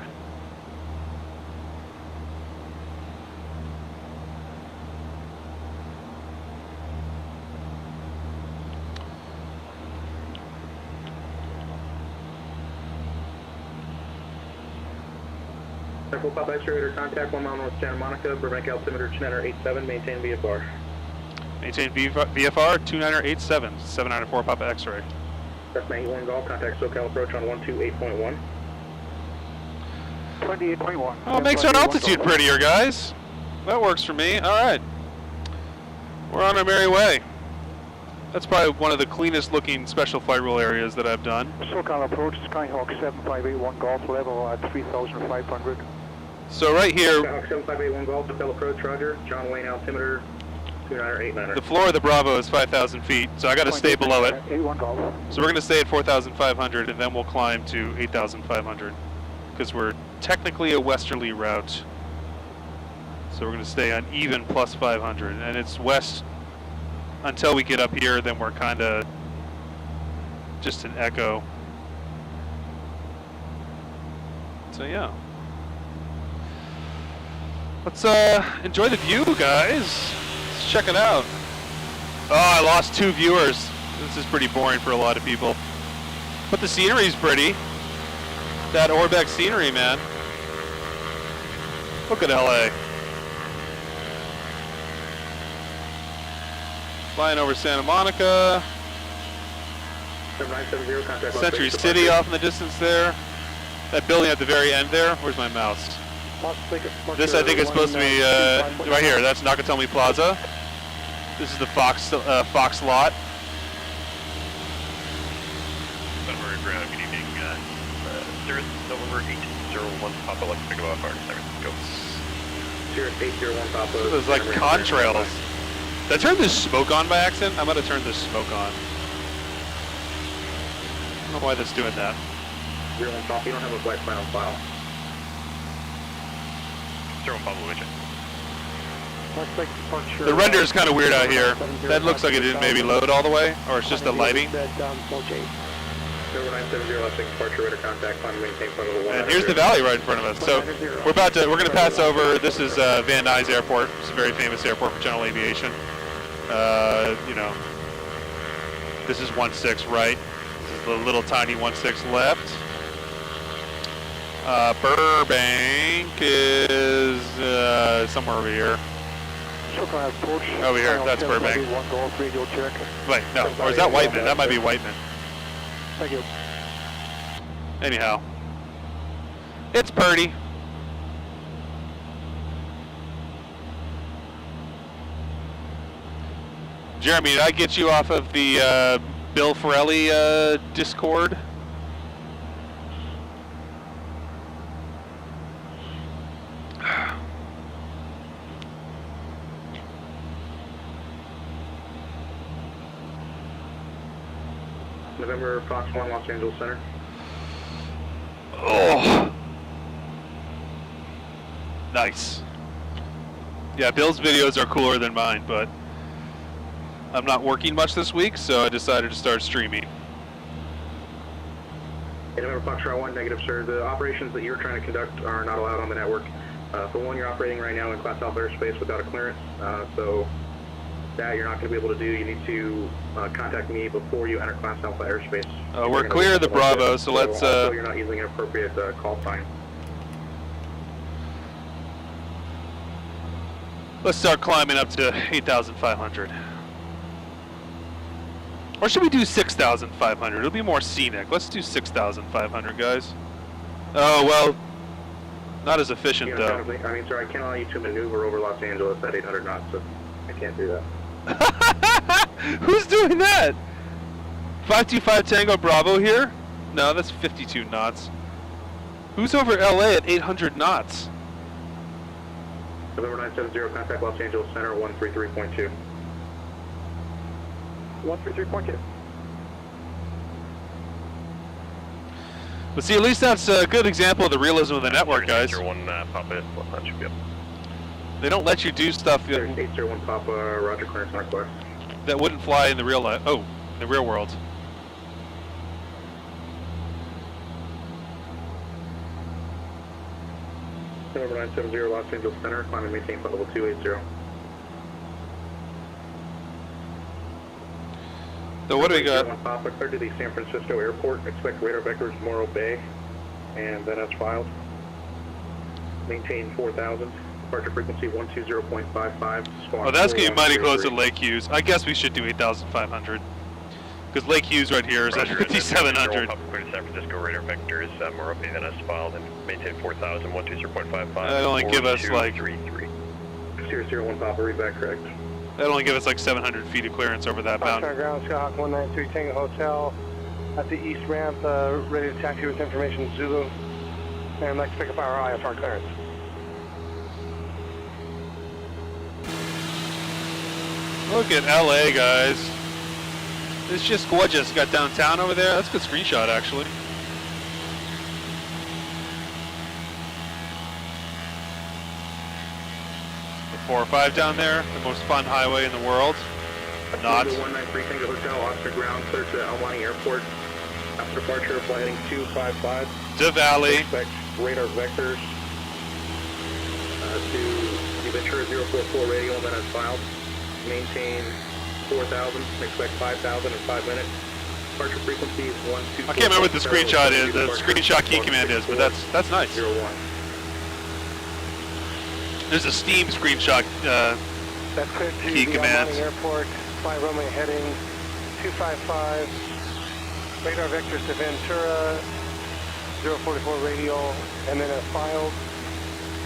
Full Papa X-ray radar contact 1 mile north Santa Monica, Burbank altimeter 2987, maintain VFR. Maintain VFR 2987, 794 Papa X-ray. Cessna 81 Golf, contact SoCal approach on 128.1. 28.1. Oh, it makes our altitude prettier, guys. That works for me. All right. We're on our merry way. That's probably one of the cleanest looking special flight rule areas that I've done. SoCal approach, Skyhawk 7581 Golf, level at 3,500. So right here, Skyhawk 7581 Golf, SoCal approach, roger. John Wayne altimeter 2989. the floor of the Bravo is 5,000 feet, so I got to stay below it. 81 Golf. So we're going to stay at 4,500, and then we'll climb to 8,500, because we're technically a westerly route. So we're going to stay on even plus 500, and it's west until we get up here. Then we're kind of just an echo. So yeah, let's enjoy the view, guys. Let's check it out. Oh, I lost 2 viewers. This is pretty boring for a lot of people. But the scenery's pretty. That Orbeck scenery, man. Look at LA. Flying over Santa Monica. 7970, contact Century City off in the distance there. That building at the very end there. Where's my mouse? This I think is supposed to be right here. That's Nakatomi Plaza. This is the Fox lot. Good evening. Cirrus November 1801 Papa, let's pick up our service. Go. Cirrus 801 Papa. So there's like contrails. Did I turn this smoke on by accident? I'm gonna turn this smoke on. I don't know why that's doing that. 01 Papa, you don't have a flight plan on file. 01 Papa, would you? The render is kind of weird out here. That looks like it didn't maybe load all the way, or it's just the lighting. 0970, last departure radar contact, climb and maintain front of the 1. And here's the valley right in front of us. So we're going to pass over. This is Van Nuys Airport. It's a very famous airport for general aviation. You know, this is 16 right. This is the little tiny 16 left. Burbank is somewhere over here. Over here, that's Burbank. Wait, no, or is that Whiteman? That might be Whiteman. Thank you. Anyhow, it's pretty. Jeremy, did I get you off of the Bill Ferrelli Discord? November Fox 1, Los Angeles Center. Oh, nice. Yeah, Bill's videos are cooler than mine, but I'm not working much this week, so I decided to start streaming. November Foxtrot 1, negative, sir. The operations that you're trying to conduct are not allowed on the network. For one, you're operating right now in Class Alpha airspace without a clearance, so that you're not going to be able to do. You need to contact me before you enter Class Alpha airspace. We're clear of the Bravo, so let's... Also, you're not using an appropriate call sign. Let's start climbing up to 8,500. Or should we do 6,500? It'll be more scenic. Let's do 6,500, guys. Oh, well, not as efficient, though. I mean, sir, I can't allow you to maneuver over Los Angeles at 800 knots, so I can't do that. Who's doing that? 525 Tango Bravo here? No, that's 52 knots. Who's over LA at 800 knots? November 970, contact Los Angeles Center 133.2. 133.2. But see, at least that's a good example of the realism of the network, guys. 801 Papa, that should be up. They don't let you do stuff 801 Papa, Roger, clearance on request. that wouldn't fly in the real life. Oh, in the real world. November 970, Los Angeles Center, climb and maintain flight level 280. So what do we got? Papa, clear to the San Francisco airport. Expect radar vectors Morro Bay, and then as filed. Maintain 4,000. Departure frequency 120.55. Oh, that's getting mighty close to Lake Hughes. I guess we should do 8,500. Because Lake Hughes right here is at 5,700. Clear to San Francisco radar vectors Morro Bay, then as filed, and maintain 4,000, 120.55. That'd only give us like... 001 Papa, read back correct. That'd only give us like 700 feet of clearance over that mountain. Ground, Skyhawk 193 Tango Hotel at the east ramp, ready to taxi with information Zulu, and like to pick up our IFR clearance. Look at LA, guys. It's just gorgeous. Got downtown over there. That's a good screenshot, actually. The 405 down there, the most fun highway in the world. Not. 193 Tango Hotel, Oscar Ground, clear to El Monte Airport. After departure, flight heading 255. The Valley. Expect radar vectors to the Ventura 044 radio, and then as filed. Maintain 4,000, expect 5,000 in 5 minutes. Departure frequency is 124. I can't remember what the screenshot is, the screenshot key command is, but that's nice. 01. There's a Steam screenshot That's clear to key the command. Airport, fly runway heading 255, radar vectors to Ventura, 044 radial, and then as filed.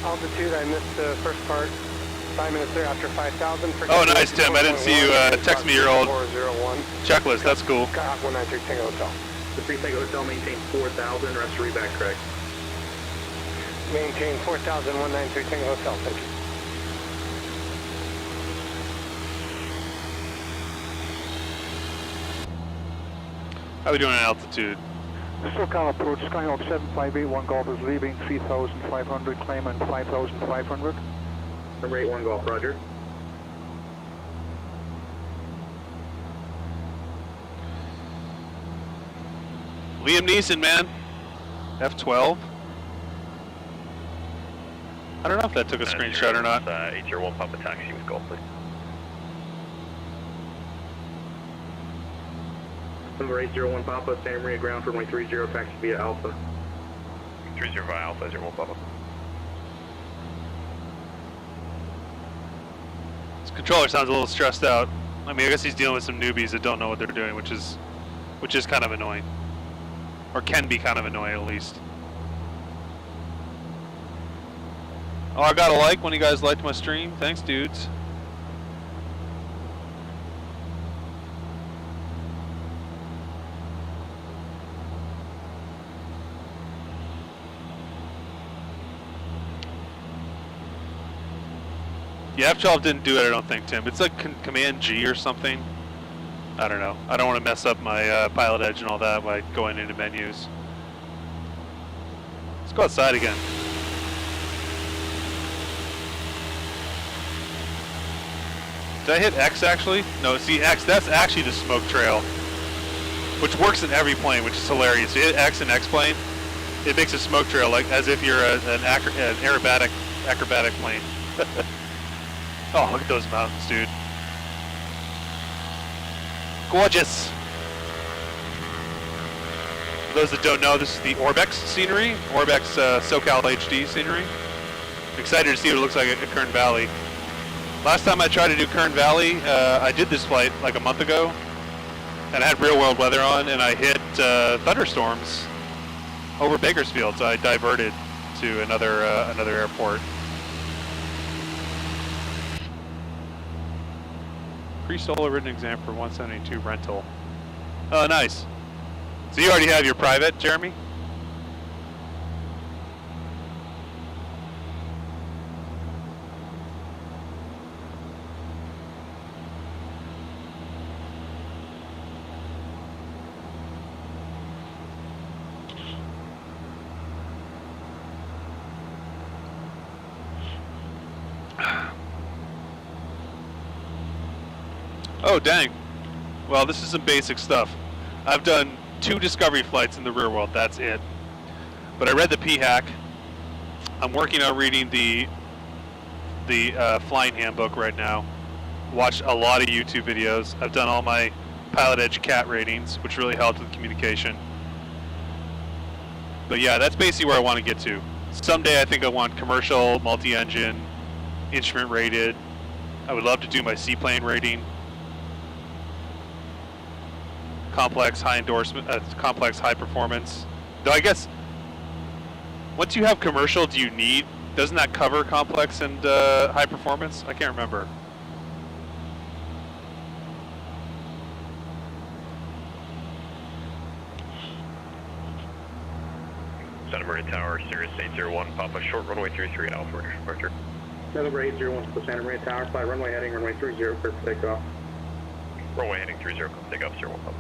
Altitude, I missed the first part. 5 minutes there after 5,000. Oh, nice, Tim. I didn't see you text me your old checklist. That's cool. Skyhawk 193 Tango Hotel. The 3 Tango Hotel maintain 4,000, rest read back correct. Maintain 4,000, 193 Tango Hotel. Thank you. How are we doing on altitude? SoCal approach, Skyhawk 7581 Golf is leaving 3,500, claimant 5,500. Number 81 Golf, roger. Liam Neeson, man. F12. I don't know if that took a screenshot or not. 801 Papa taxi with Golf, please. Number 801 Papa, Santa Maria ground for 130, taxi via Alpha. 30 via Alpha, 01 Papa. This controller sounds a little stressed out. I mean, I guess he's dealing with some newbies that don't know what they're doing, which is kind of annoying. Or can be kind of annoying, at least. Oh, I got a like when you guys liked my stream. Thanks, dudes. Yeah, F12 didn't do it, I don't think, Tim. It's like Command G or something. I don't know. I don't want to mess up my pilot edge and all that by going into menus. Let's go outside again. Did I hit X actually? No, see X, that's actually the smoke trail. which works in every plane, which is hilarious. You hit X in X plane, it makes a smoke trail like as if you're an acrobatic plane. Oh, look at those mountains, dude. Gorgeous. For those that don't know, this is the Orbex scenery, Orbex SoCal HD scenery. I'm excited to see what it looks like at Kern Valley. Last time I tried to do Kern Valley, I did this flight like a month ago, and I had real world weather on, and I hit thunderstorms over Bakersfield, so I diverted to another airport. Pre-solar written exam for 172 rental. Oh, nice. So you already have your private, Jeremy? Oh, dang. Well, this is some basic stuff. I've done 2 discovery flights in the rear world, that's it. But I read the P-Hack. I'm working on reading the flying handbook right now. Watched a lot of YouTube videos. I've done all my Pilot Edge CAT ratings, which really helped with communication. But yeah, that's basically where I want to get to. Someday I think I want commercial, multi-engine, instrument rated. I would love to do my seaplane rating. Complex, high endorsement, complex, high performance. Though I guess once you have commercial, doesn't that cover complex and high performance? I can't remember. Santa Maria Tower, Sirius 801, Papa, short runway 33 Alpha, for departure. Santa Maria 801 to Santa Maria Tower, fly runway heading, runway 30, clear for takeoff. Runway heading 30, takeoff, 01 Papa.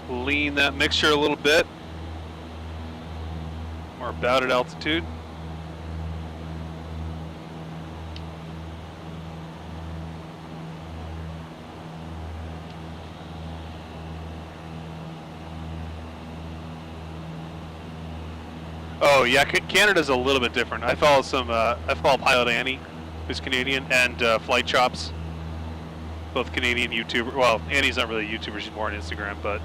Lean that mixture a little bit. We're about at altitude. Oh yeah, Canada's a little bit different. I follow Pilot Annie, who's Canadian, and Flight Chops, both Canadian YouTuber. Well, Annie's not really a YouTuber; she's more on Instagram. But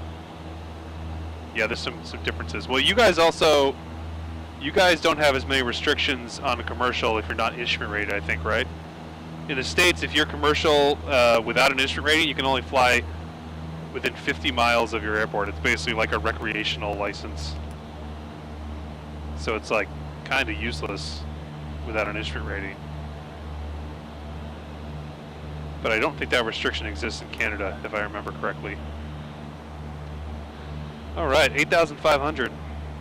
yeah, there's some differences. Well, you guys don't have as many restrictions on a commercial if you're not instrument rated, I think, right? In the States, if you're commercial without an instrument rating, you can only fly within 50 miles of your airport. It's basically like a recreational license. So it's like kind of useless without an instrument rating. But I don't think that restriction exists in Canada, if I remember correctly. All right, 8,500.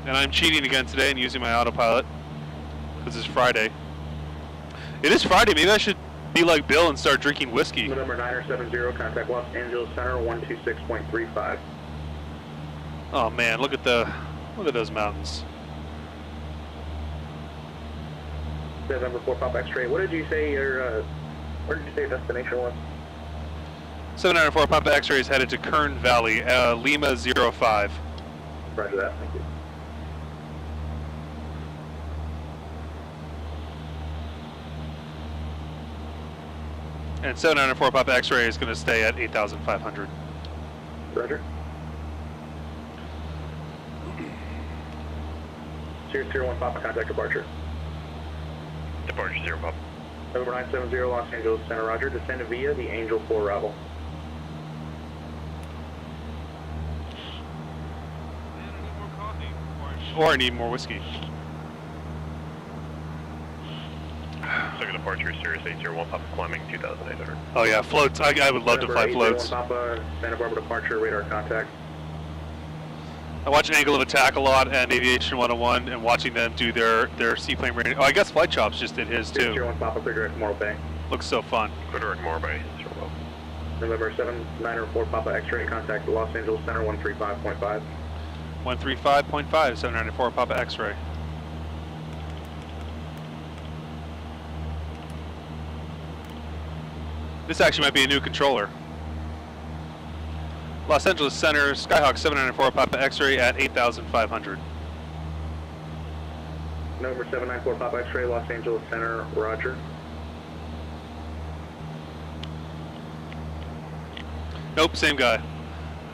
And I'm cheating again today and using my autopilot because it's Friday. It is Friday. Maybe I should be like Bill and start drinking whiskey. Number 970, contact Los Angeles Center, 126.35. Oh man, look at those mountains. Number 4 Pop X-ray. What did you say where did you say destination was? 794 Papa X-ray is headed to Kern Valley, Lima 05. Roger that, thank you. And 794 Papa X-ray is going to stay at 8,500. Roger. Sirius 01 Papa, contact departure. Departure 0 Papa. Number 970 Los Angeles Center, roger. Descend via the Angel 4 Rebel. Or I need more whiskey. Second departure, Sirius 801 Papa, climbing 2,800. Oh yeah, floats. I would love to fly floats. Papa, Santa Barbara departure, radar contact. I watch Angle of Attack a lot and Aviation 101, and watching them do their seaplane rating. Oh, I guess Flight Chops just did his too. 01 Papa, clear direct Morro Bay. Looks so fun. Clear direct Morro Bay. November 794 Papa X-ray, contact Los Angeles Center 135.5. 135.5, 794 Papa X-ray. This actually might be a new controller. Los Angeles Center, Skyhawk 794 Papa X-ray at 8,500. November 794 Papa X-ray, Los Angeles Center, roger. Nope, same guy.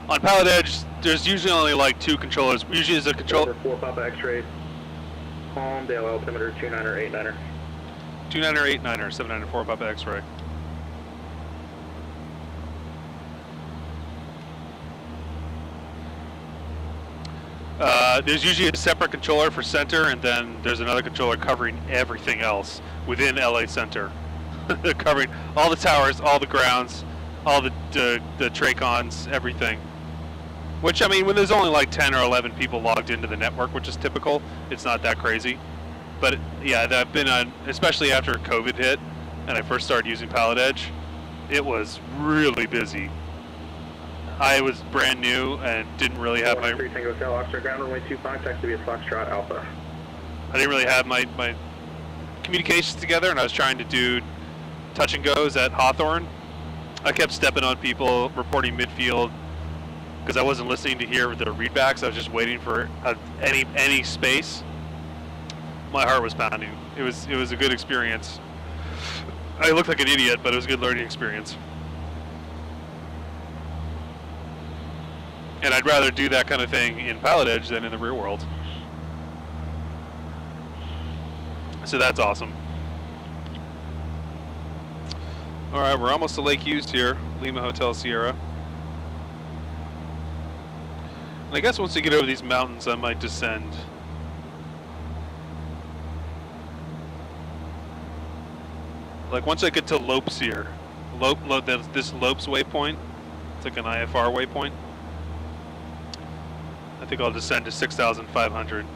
On Pallet Edge, there's usually only like 2 controllers. Usually there's a controller. November 4 Papa X-ray, Palmdale altimeter 29er 89er. 29er 89er, 794 Papa X-ray. There's usually a separate controller for center, and then there's another controller covering everything else within LA Center. Covering all the towers, all the grounds, all the Tracons, everything. Which, I mean, when there's only like 10 or 11 people logged into the network, which is typical, it's not that crazy. But yeah, I've been on, especially after COVID hit, and I first started using Pallet Edge, it was really busy. I was brand new and didn't really have my... Tango Hotel, Oxford Ground Runway 25, taxi via Foxtrot Alpha. I didn't really have my communications together, and I was trying to do touch and goes at Hawthorne. I kept stepping on people, reporting midfield, because I wasn't listening to hear the readbacks. I was just waiting for any space. My heart was pounding. It was a good experience. I looked like an idiot, but it was a good learning experience. And I'd rather do that kind of thing in Pallet Edge than in the real world. So that's awesome. Alright, we're almost to Lake Hughes here, Lima Hotel Sierra. And I guess once we get over these mountains, I might descend. Like once I get to Lopes here, this Lopes waypoint, it's like an IFR waypoint. I think I'll descend to 6,500.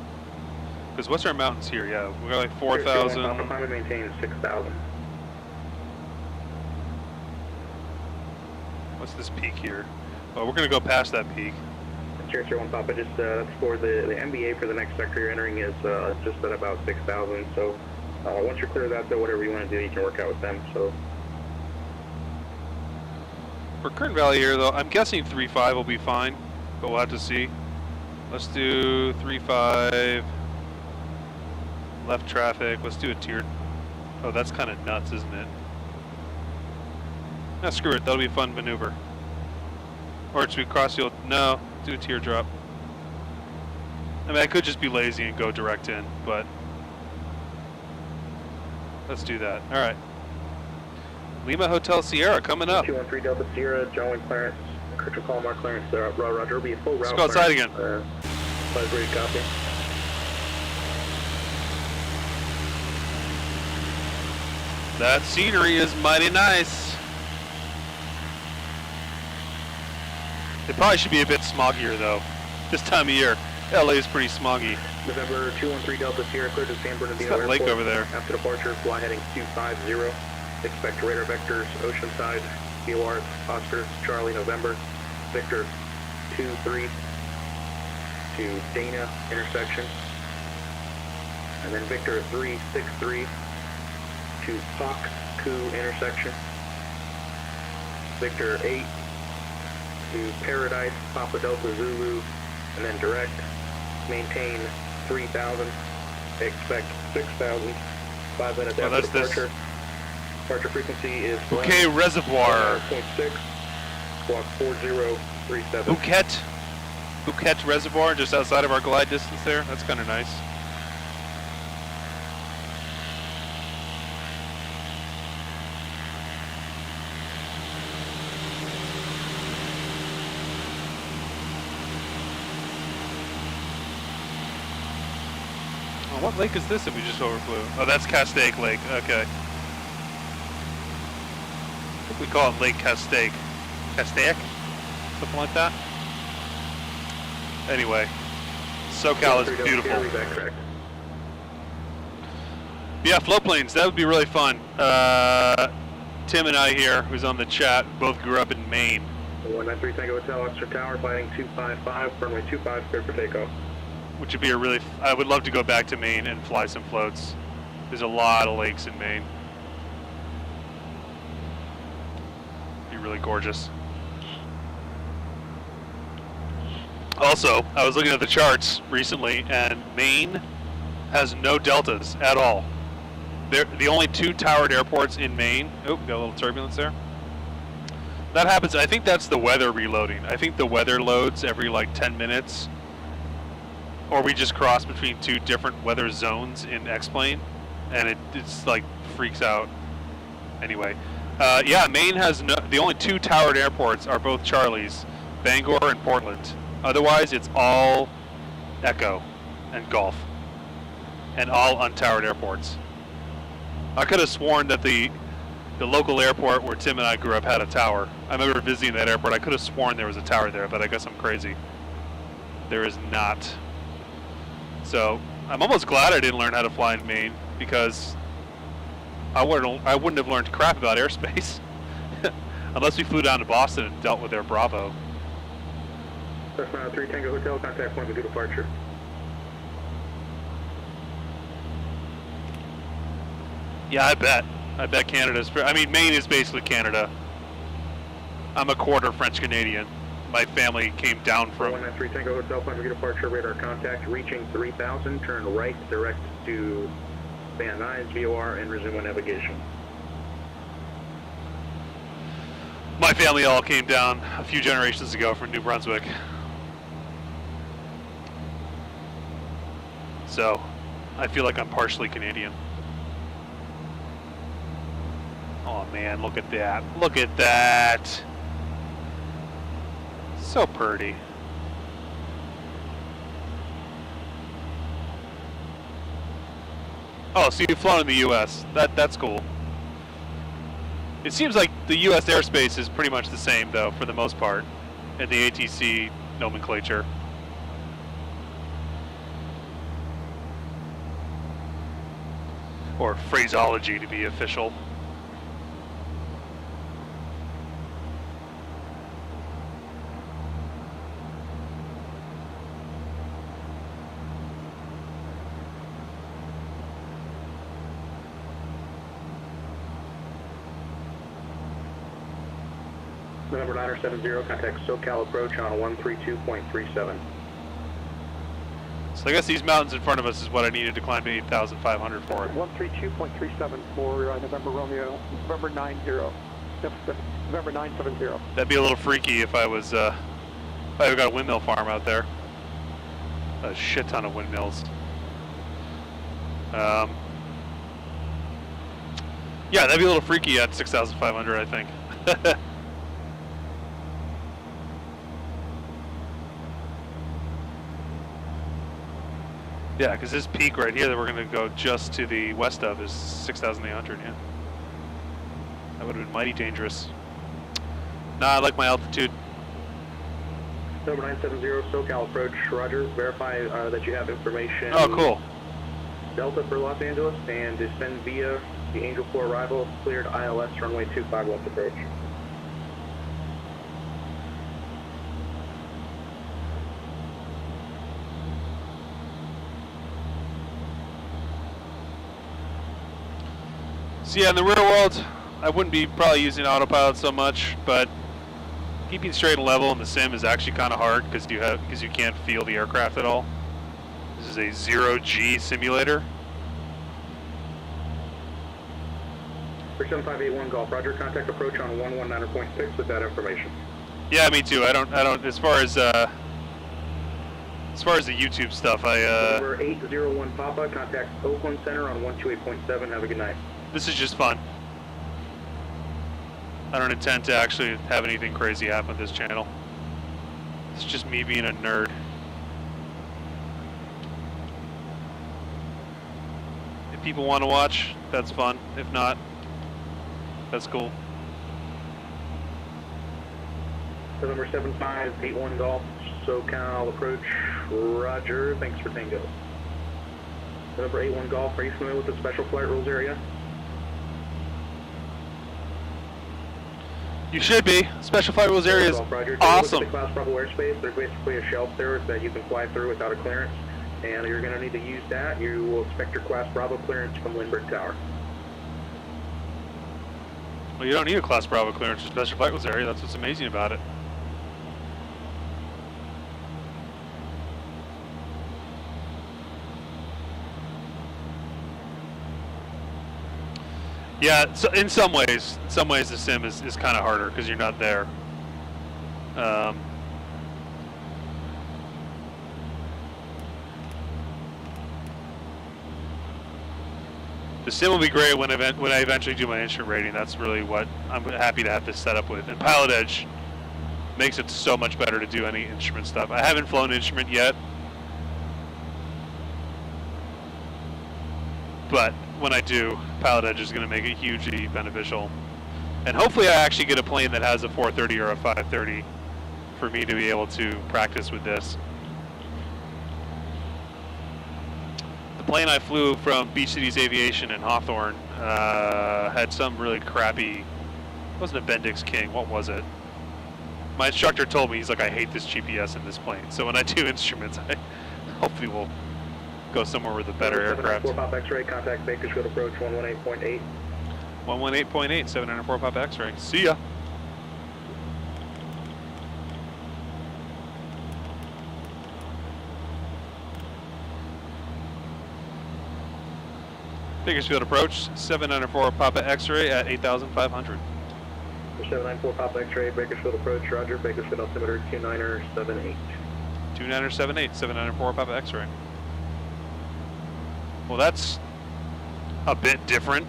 Because what's our mountains here? Yeah, we got like 4,000. Climate maintain 6,000. What's this peak here? Oh, we're gonna go past that peak. Tier 1 Papa, just that's for the MBA for the next sector you're entering is just at about 6,000. So once you're clear of that, though, whatever you want to do, you can work out with them. So for Kern Valley here, though, I'm guessing 3.5 will be fine, but we'll have to see. Let's do 3.5. Left traffic. Let's do a tiered. Oh, that's kind of nuts, isn't it? No, screw it. That'll be a fun maneuver. Or should we cross field? No, do a teardrop. I mean, I could just be lazy and go direct in, but let's do that. All right. Lima Hotel Sierra coming up. 213 Delta Sierra, John Wayne clearance, Crystal Palmar clearance, Roger, will be a full route. Let's go outside again. Flight ready, copy. That scenery is mighty nice. It probably should be a bit smoggier though. This time of year, LA is pretty smoggy. November 213 Delta Sierra, clear to San Bernardino Airport. Airport. Lake over there. After departure, fly heading 250. Expect radar vectors, Oceanside, BOR, Oscar, Charlie, November, Victor 23 to Dana intersection, and then Victor 363 to Fox Coup intersection, Victor 8 to Paradise, Papa Delta Zulu, and then direct, maintain 3,000, expect 6,000, 5 minutes after departure. Departure frequency is Bouquet Reservoir. 0.6, squawk 4037. Bouquet Reservoir, just outside of our glide distance there. That's kind of nice. Oh, what lake is this that we just overflew? Oh, that's Castaic Lake. Okay. I think we call it Lake Castaic. Castaic? Something like that? Anyway, SoCal is beautiful. Yeah, float planes, that would be really fun. Tim and I here, who's on the chat, both grew up in Maine. 193 Tango Hotel, Oxford Tower, flying 255, runway 25, clear for takeoff. Which would be a really, I would love to go back to Maine and fly some floats. There's a lot of lakes in Maine. Be really gorgeous. Also, I was looking at the charts recently, and Maine has no deltas at all. They're the only 2 towered airports in Maine. Oh, got a little turbulence there. That happens, I think that's the weather reloading. I think the weather loads every like 10 minutes. Or we just cross between 2 different weather zones in X-Plane, and it's like freaks out. Anyway, yeah, Maine has no, the only 2 towered airports are both Charlie's, Bangor and Portland. Otherwise, it's all Echo and Gulf, and all untowered airports. I could have sworn that the local airport where Tim and I grew up had a tower. I remember visiting that airport. I could have sworn there was a tower there, but I guess I'm crazy. There is not. So I'm almost glad I didn't learn how to fly in Maine, because I wouldn't have learned crap about airspace unless we flew down to Boston and dealt with their Bravo. Cessna 3 Tango Hotel, contact point with departure. Yeah, I bet Canada's, I mean, Maine is basically Canada. I'm a quarter French Canadian. My family came down from... 193 Tango Hotel, point with departure, radar contact, reaching 3000, turn right, direct to Van Nuys, VOR, and resume navigation. My family all came down a few generations ago from New Brunswick. So, I feel like I'm partially Canadian. Oh man, look at that. Look at that. So pretty. Oh, so you've flown in the US. That's cool. It seems like the US airspace is pretty much the same though, for the most part, in the ATC nomenclature. Or phraseology to be official. Number 970, contact SoCal approach on 132.37. So I guess these mountains in front of us is what I needed to climb to 8,500 for. 132.37 for November Romeo, November 90, November 970. That'd be a little freaky if I was, if I got a windmill farm out there. A shit ton of windmills. Yeah, that'd be a little freaky at 6,500, I think. Yeah, because this peak right here that we're going to go just to the west of is 6,800, yeah. That would have been mighty dangerous. Nah, I like my altitude. Number 970, SoCal approach, roger. Verify that you have information. Oh, cool. Delta for Los Angeles, and descend via the Angel 4 arrival, cleared ILS runway 25 left approach. So yeah, in the real world, I wouldn't be probably using autopilot so much, but keeping straight and level in the sim is actually kind of hard because you can't feel the aircraft at all. This is a 0G simulator. 37581 Golf, roger. Contact approach on 119.6 with that information. Yeah, me too. I don't. As far as the YouTube stuff, Number 801 Papa, contact Oakland Center on 128.7. Have a good night. This is just fun. I don't intend to actually have anything crazy happen with this channel. It's just me being a nerd. If people want to watch, that's fun. If not, that's cool. So number 7581 Golf, SoCal approach, roger, thanks for Tango. Number 81 Golf, are you familiar with the special flight rules area? You should be. Special flight rules area is awesome. The Class Bravo airspace, there's basically a shelf there that you can fly through without a clearance, and you're going to need to use that. You will expect your Class Bravo clearance from Lindbergh Tower. Well, you don't need a Class Bravo clearance for special flight rules area. That's what's amazing about it. Yeah, so in some ways the sim is kind of harder because you're not there. The sim will be great when I eventually do my instrument rating. That's really what I'm happy to have this set up with. And Pilot Edge makes it so much better to do any instrument stuff. I haven't flown an instrument yet, but when I do, Pilot Edge is going to make it hugely beneficial. And hopefully I actually get a plane that has a 430 or a 530 for me to be able to practice with this. The plane I flew from Beach Cities Aviation in Hawthorne had some really crappy, it wasn't a Bendix King, what was it? My instructor told me, he's like, I hate this GPS in this plane. So when I do instruments, I hopefully will go somewhere with a better aircraft. 794 Pop X-ray, contact Bakersfield approach 118.8. 118.8, 794 Pop X-ray. See ya. Bakersfield approach, 794 Papa X-ray at 8,500. 794 Pop X-ray, Bakersfield approach, roger, Bakersfield altimeter 2978. 2978, 794 Papa X-ray. Well, that's a bit different.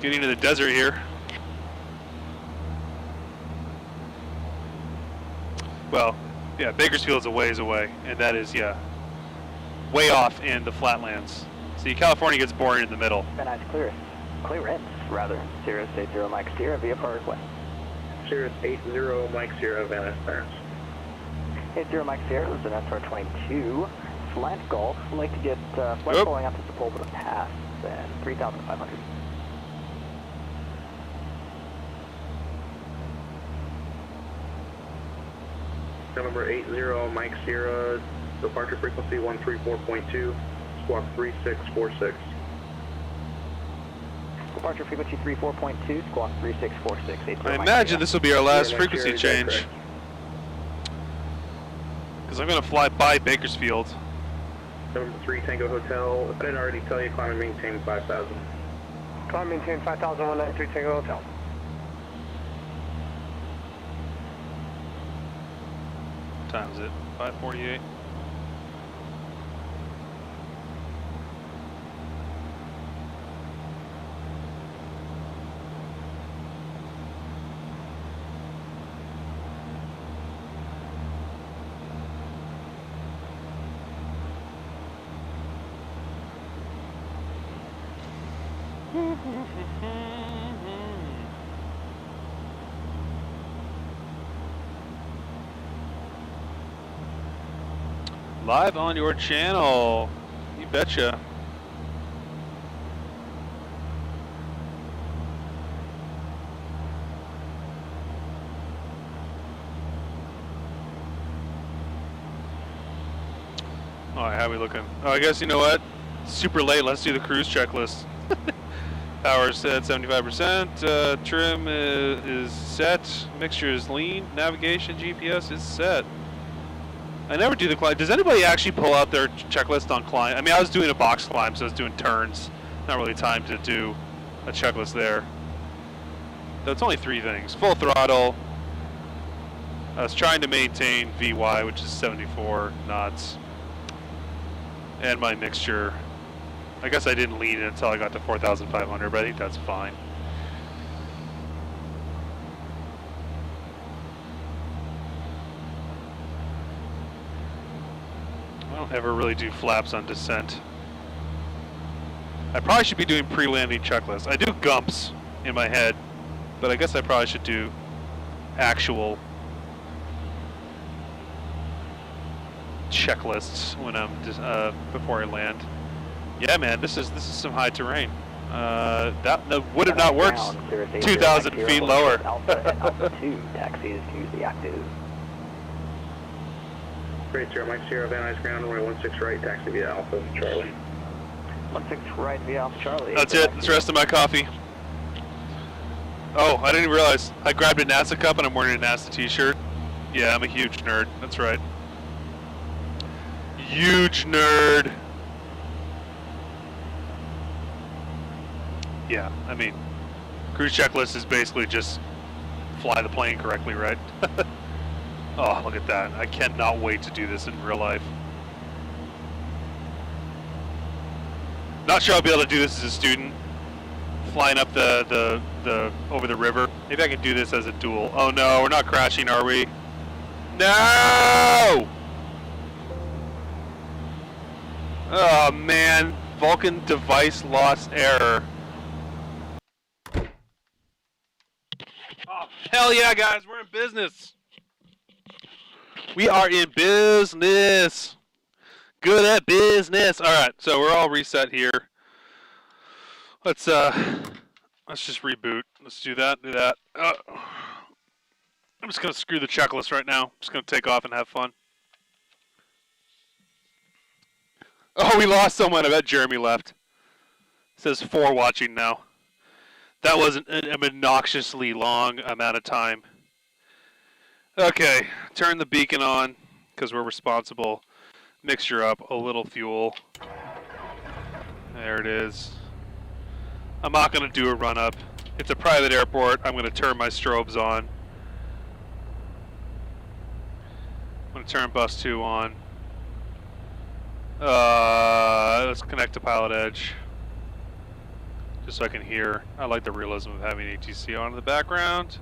Getting to the desert here. Well, yeah, Bakersfield's a ways away, and that is, yeah, way off in the flatlands. See, California gets boring in the middle. Nice clearance, rather. Cirrus 80 Mike Sierra via Parkway. Cirrus 80 Mike Sierra, Van Ness clearance. 80 Mike Sierra is an SR-22. Slant Golf, I'd like to get flight going out to Sepulveda Pass and 3,500. Number 80 Mike Sierra, departure frequency 134.2, squawk 3646. Departure frequency 34.2, squawk 3646. I imagine this will be our last frequency change, because I'm going to fly by Bakersfield. Number 3 Tango Hotel, I didn't already tell you, climb and maintain 5,000. Climb and maintain 5,000, 193 Tango Hotel. What time is it? 5:48. Live on your channel. You betcha. Alright, how are we looking? Oh, I guess you know what? Super late. Let's do the cruise checklist. Power set 75%. Trim is set. Mixture is lean. Navigation GPS is set. I never do the climb. Does anybody actually pull out their checklist on climb? I mean, I was doing a box climb, so I was doing turns. Not really time to do a checklist there. So it's only 3 things. Full throttle. I was trying to maintain VY, which is 74 knots. And my mixture. I guess I didn't lean it until I got to 4,500, but I think that's fine. I don't ever really do flaps on descent. I probably should be doing pre-landing checklists. I do gumps in my head, but I guess I probably should do actual checklists when I'm just, before I land. Yeah, man, this is some high terrain. That would have not worked 2,000 feet lower. Alpha at Alpha 2, taxis to the active. Great, 0 Mike Sierra, Van Nuys ground, runway 16 right, taxi via Alpha Charlie. 16 right via Alpha Charlie. That's it. That's the rest of my coffee. Oh, I didn't even realize. I grabbed a NASA cup and I'm wearing a NASA t-shirt. Yeah, I'm a huge nerd. That's right. Huge nerd. Yeah, I mean, cruise checklist is basically just fly the plane correctly, right? Oh, look at that. I cannot wait to do this in real life. Not sure I'll be able to do this as a student. Flying up the over the river. Maybe I can do this as a duel. Oh no, we're not crashing, are we? No! Oh man, Vulcan device lost error. Oh, hell yeah, guys, we're in business. We are in business. Good at business. All right, so we're all reset here. Let's just reboot. Let's do that. I'm just gonna screw the checklist right now. I'm just gonna take off and have fun. Oh, we lost someone. I bet Jeremy left. It says 4 watching now. That was an obnoxiously long amount of time. Okay, turn the beacon on because we're responsible. Mixture up, a little fuel. There it is. I'm not going to do a run up. It's a private airport. I'm going to turn my strobes on. I'm going to turn bus 2 on. Let's connect to pilot edge. Just so I can hear. I like the realism of having ATC on in the background.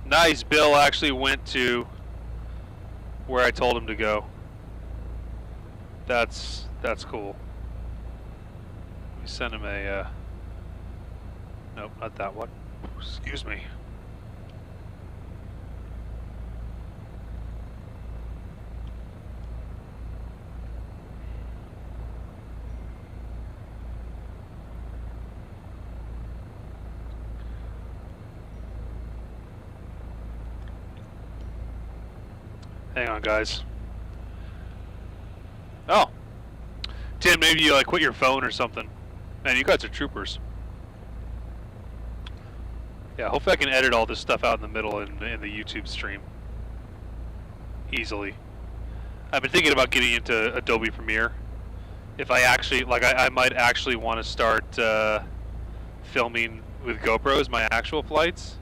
Nice. Bill actually went to where I told him to go. That's cool. Let me send him a nope, not that one. Excuse me. Hang on, guys. Oh. Tim, maybe you quit your phone or something. Man, you guys are troopers. Yeah, hopefully I can edit all this stuff out in the middle in the YouTube stream. Easily. I've been thinking about getting into Adobe Premiere. If I actually, I might actually want to start filming with GoPros my actual flights.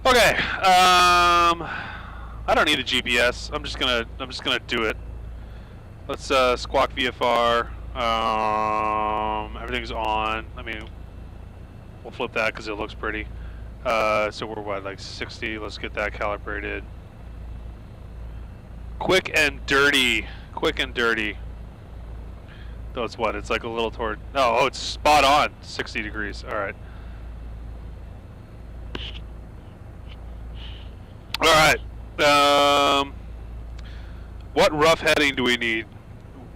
Okay, I don't need a GPS. I'm just gonna do it. Let's squawk VFR. Everything's on. I mean, we'll flip that because it looks pretty. So we're what, like 60? Let's get that calibrated. Quick and dirty. Quick and dirty. Though it's what? It's like a little toward. Oh, it's spot on. 60 degrees. All right. Alright, what rough heading do we need?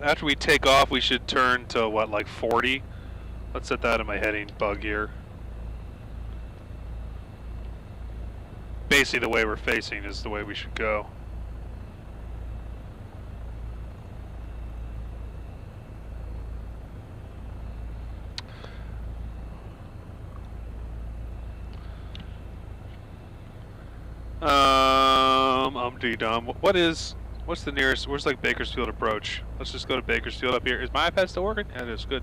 After we take off, we should turn to what, like 40? Let's set that in my heading bug here. Basically the way we're facing is the way we should go. What's the nearest, where's like Bakersfield approach? Let's just go to Bakersfield up here. Is my iPad still working? Yeah, it is, good.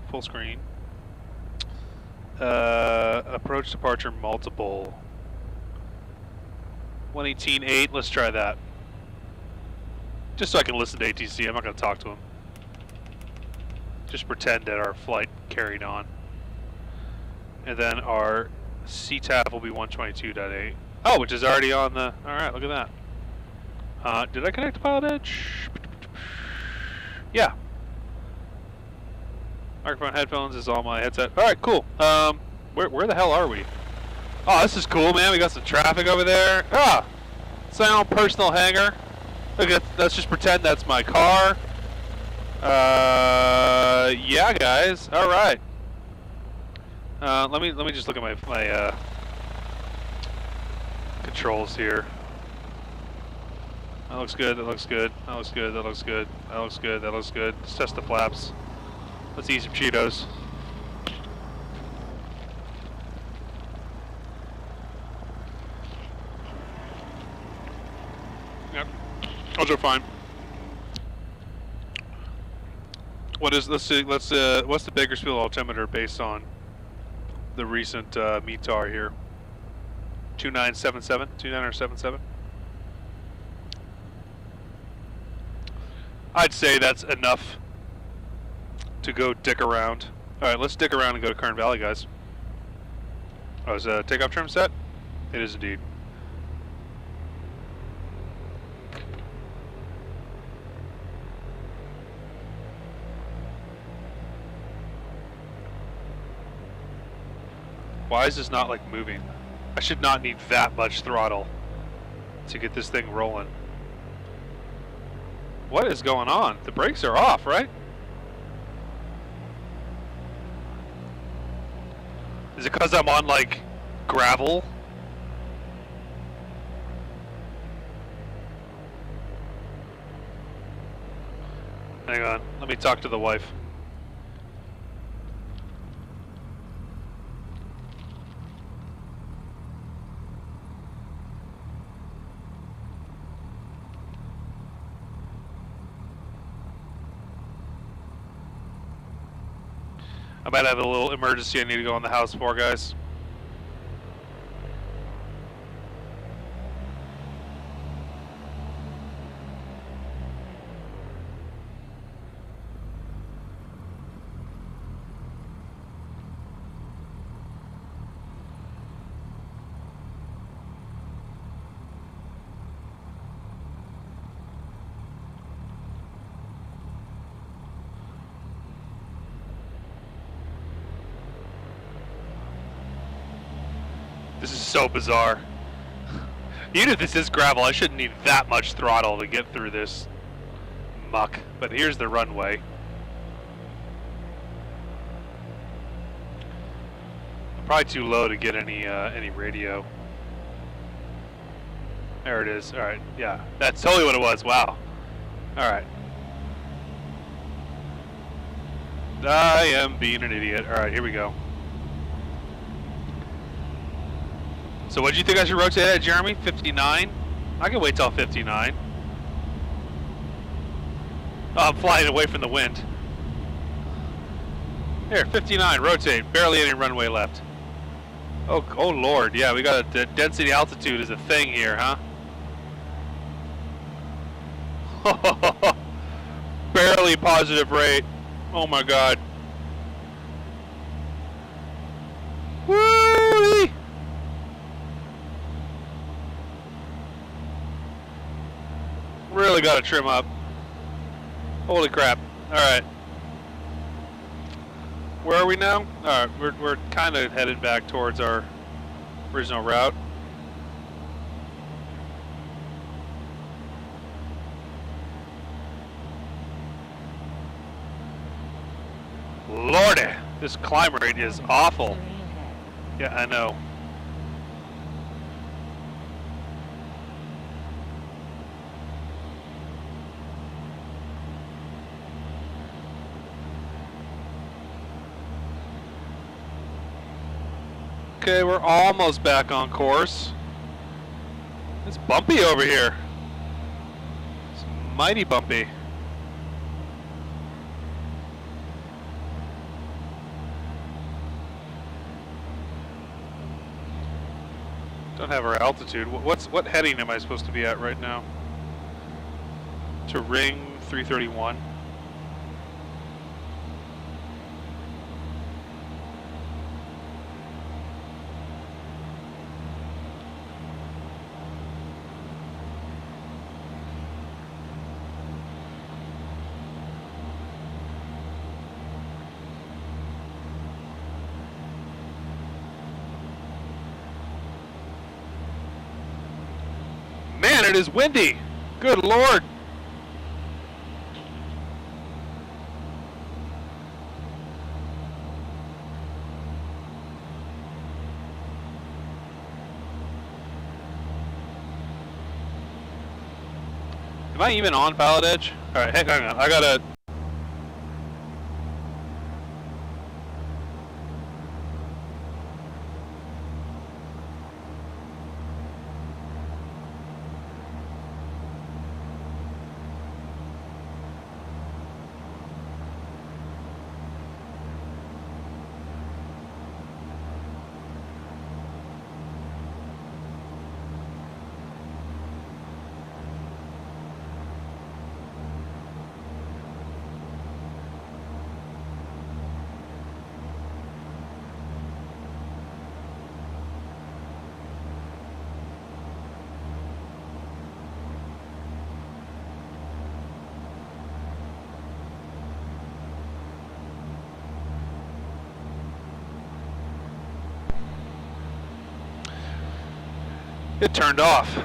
Full screen. Approach departure multiple. 118.8, let's try that. Just so I can listen to ATC, I'm not going to talk to him. Just pretend that our flight carried on. And then our CTAF will be 122.8. Oh, which is already on the... Alright, look at that. Did I connect to Pilot Edge? Yeah. Microphone, headphones is all my headset. Alright, cool. Where the hell are we? Oh, this is cool, man. We got some traffic over there. Ah! It's my own personal hangar. Look, let's just pretend that's my car. Yeah, guys. Alright. Let me just look at my controls here. That looks good, that looks good, that looks good, that looks good, that looks good, that looks good. Let's test the flaps. Let's eat some Cheetos. Yep, those are fine. What is, let's see, what's the Bakersfield altimeter based on the recent METAR here? 2977, 2977? I'd say that's enough to go dick around. Alright, let's dick around and go to Kern Valley, guys. Oh, is takeoff trim set? It is indeed. Why is this not like moving? I should not need that much throttle to get this thing rolling. What is going on? The brakes are off, right? Is it because I'm on like gravel? Hang on, let me talk to the wife. I might have a little emergency I need to go in the house for, guys. This is so bizarre. Even if this is gravel, I shouldn't need that much throttle to get through this muck. But here's the runway. I'm probably too low to get any radio. There it is. All right, yeah, that's totally what it was. Wow. All right. I am being an idiot. All right, here we go. So what do you think I should rotate at, Jeremy? 59? I can wait till 59. Oh, I'm flying away from the wind. Here, 59, rotate. Barely any runway left. Oh Lord, yeah, we got a density altitude is a thing here, huh? Barely positive rate. Oh my God. Woo-wee! Really got to trim up. Holy crap. Alright. Where are we now? Alright, we're kind of headed back towards our original route. Lordy, this climb rate is awful. Yeah, I know. Okay, we're almost back on course. It's bumpy over here. It's mighty bumpy. Don't have our altitude. What heading am I supposed to be at right now? To ring 331. Man, it is windy. Good Lord. Am I even on Pallet Edge? Alright, hang on. I gotta... It turned off.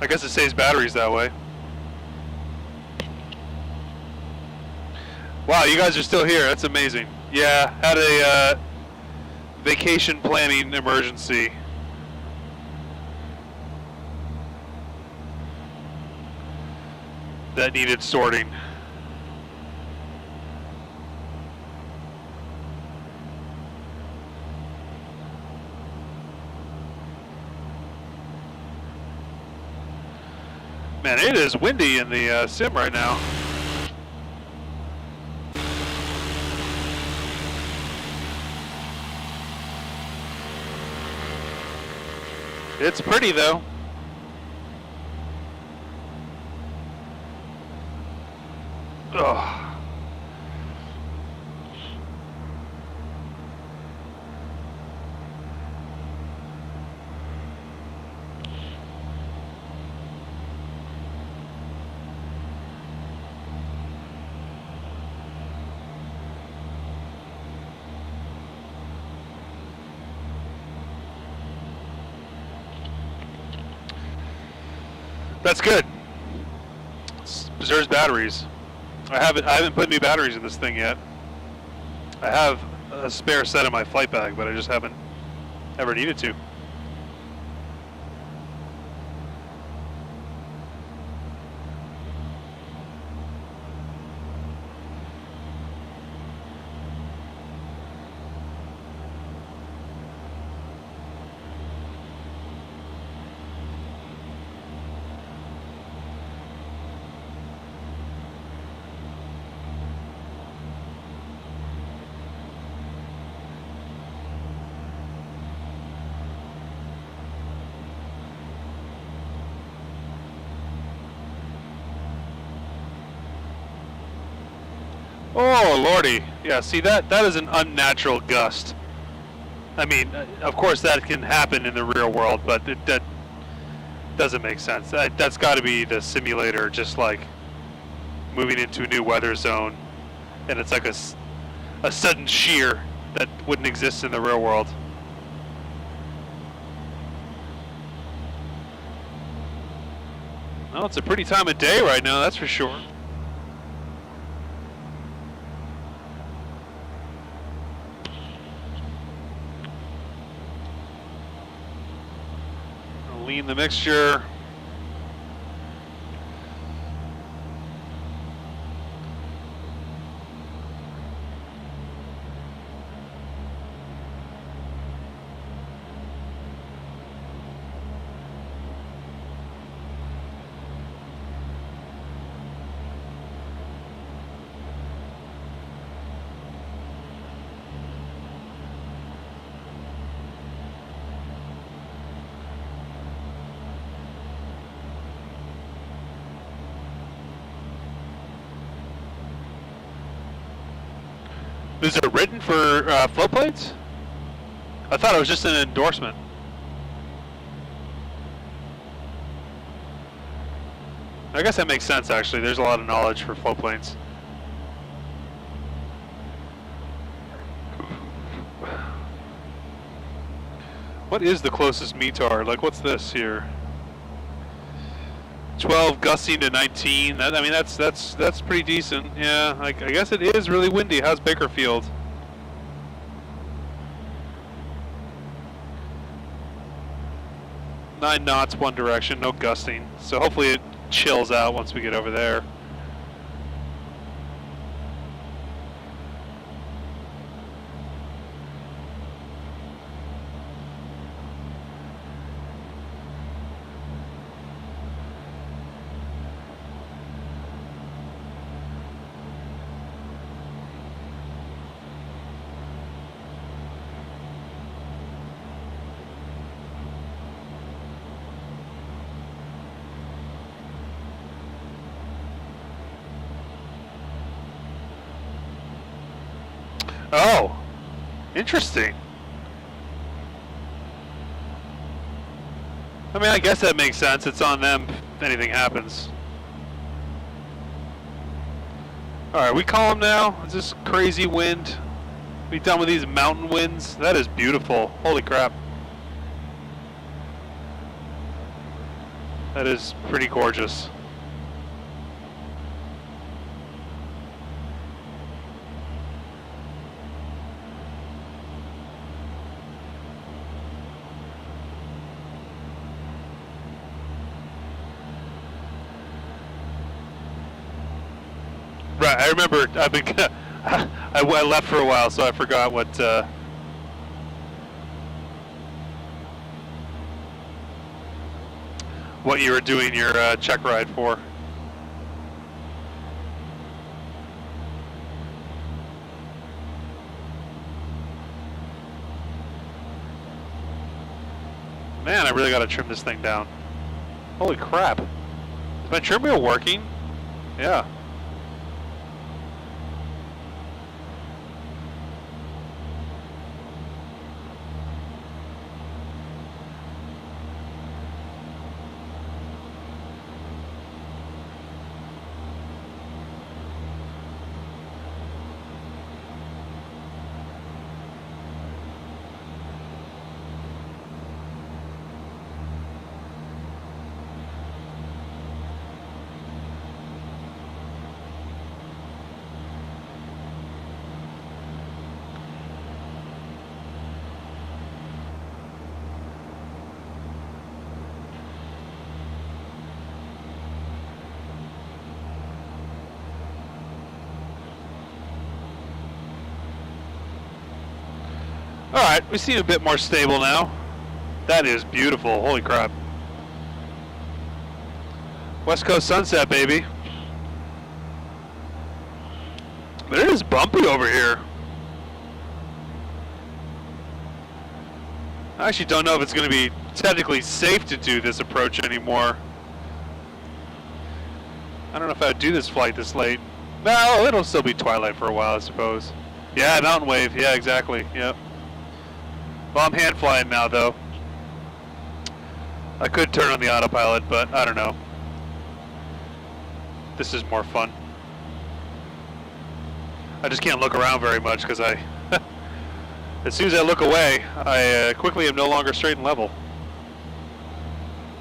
I guess it saves batteries that way. Wow, you guys are still here. That's amazing. Yeah, had a vacation planning emergency. That needed sorting. Man, it is windy in the sim right now. It's pretty though. Ugh. That's good. Preserves batteries. I haven't put new batteries in this thing yet. I have a spare set in my flight bag, but I just haven't ever needed to. Oh lordy, yeah. See that is an unnatural gust. I mean, of course that can happen in the real world, but that doesn't make sense. That's got to be the simulator, just like moving into a new weather zone, and it's like a sudden shear that wouldn't exist in the real world. Well, it's a pretty time of day right now, that's for sure. Lean the mixture. Is it written for float plates? I thought it was just an endorsement. I guess that makes sense actually. There's a lot of knowledge for float planes. What is the closest METAR? Like what's this here? 12 gusting to 19. I mean, that's pretty decent. Yeah, I guess it is really windy. How's Bakersfield? Nine knots, one direction, no gusting. So hopefully it chills out once we get over there. Oh, interesting. I mean, I guess that makes sense. It's on them if anything happens. Alright, we calm now? Is this crazy wind? We done with these mountain winds? That is beautiful. Holy crap. That is pretty gorgeous. Right, I remember. I've been. I left for a while, so I forgot what you were doing your check ride for. Man, I really got to trim this thing down. Holy crap! Is my trim wheel working? Yeah. Alright, we seem a bit more stable now. That is beautiful, holy crap. West Coast sunset, baby. But it is bumpy over here. I actually don't know if it's going to be technically safe to do this approach anymore. I don't know if I would do this flight this late. No, it'll still be twilight for a while, I suppose. Yeah, mountain wave. Yeah, exactly. Yep. Well, I'm hand flying now, though. I could turn on the autopilot, but I don't know. This is more fun. I just can't look around very much because I... as soon as I look away, I quickly am no longer straight and level.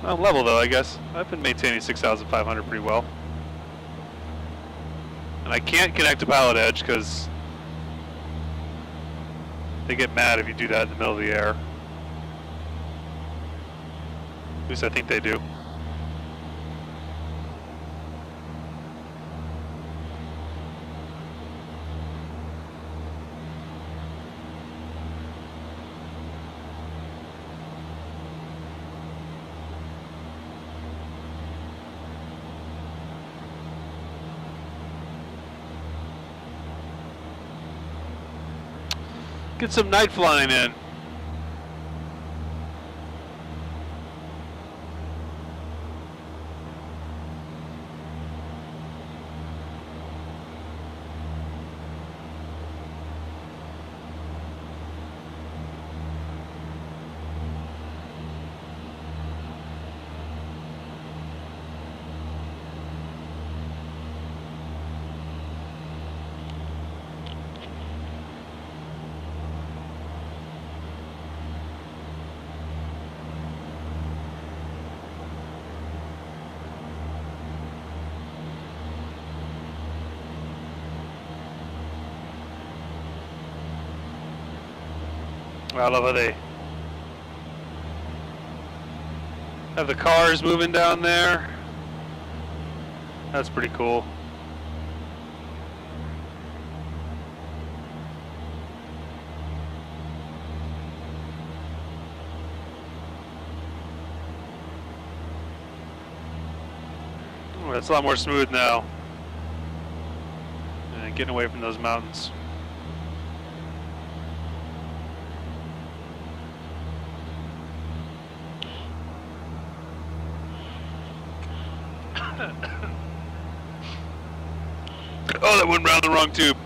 I'm level, though, I guess. I've been maintaining 6,500 pretty well. And I can't connect to pilot edge because they get mad if you do that in the middle of the air. At least I think they do. Get some night flying in. I love how they have the cars moving down there. That's pretty cool. Oh, it's a lot more smooth now. And getting away from those mountains. Oh, that went round the wrong tube.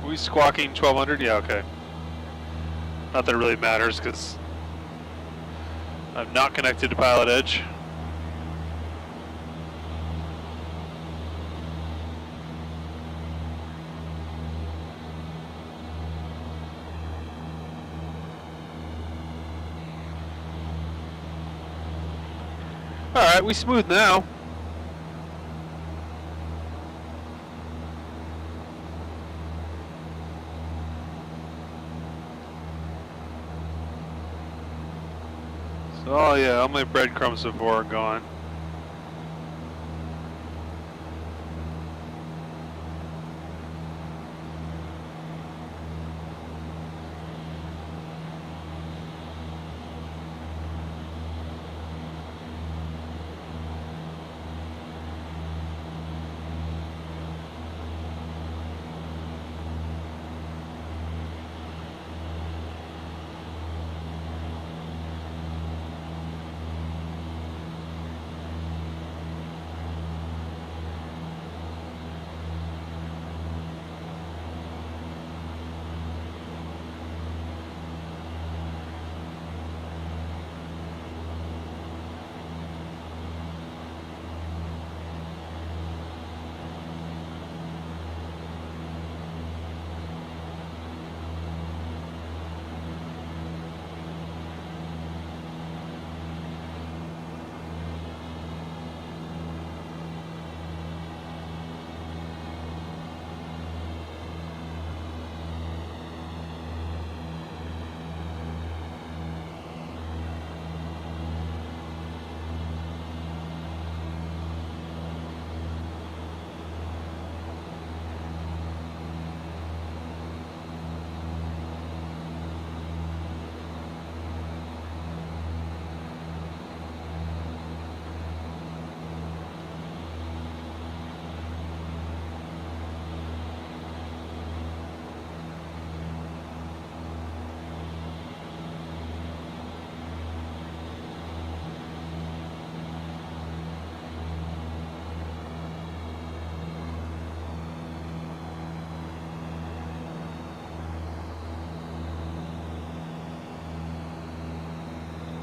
Are we squawking 1200? Yeah, okay. Not that it really matters because I'm not connected to Pilot Edge. Alright, we smooth now. Oh yeah, all my breadcrumbs before are gone.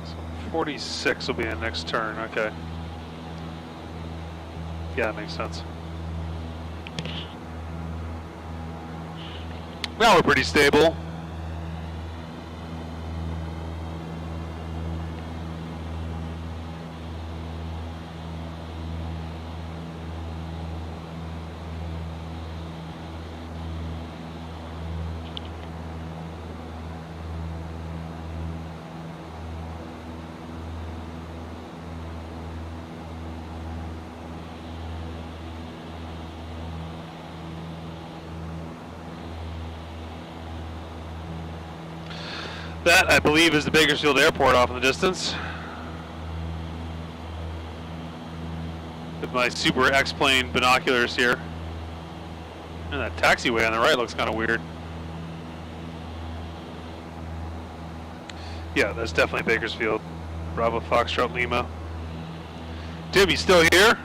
So 46 will be the next turn, okay. Yeah, that makes sense. Now we're pretty stable. That, I believe, is the Bakersfield Airport off in the distance. With my Super X-Plane binoculars here. And that taxiway on the right looks kind of weird. Yeah, that's definitely Bakersfield. Bravo Foxtrot Lima. Tim, you still here?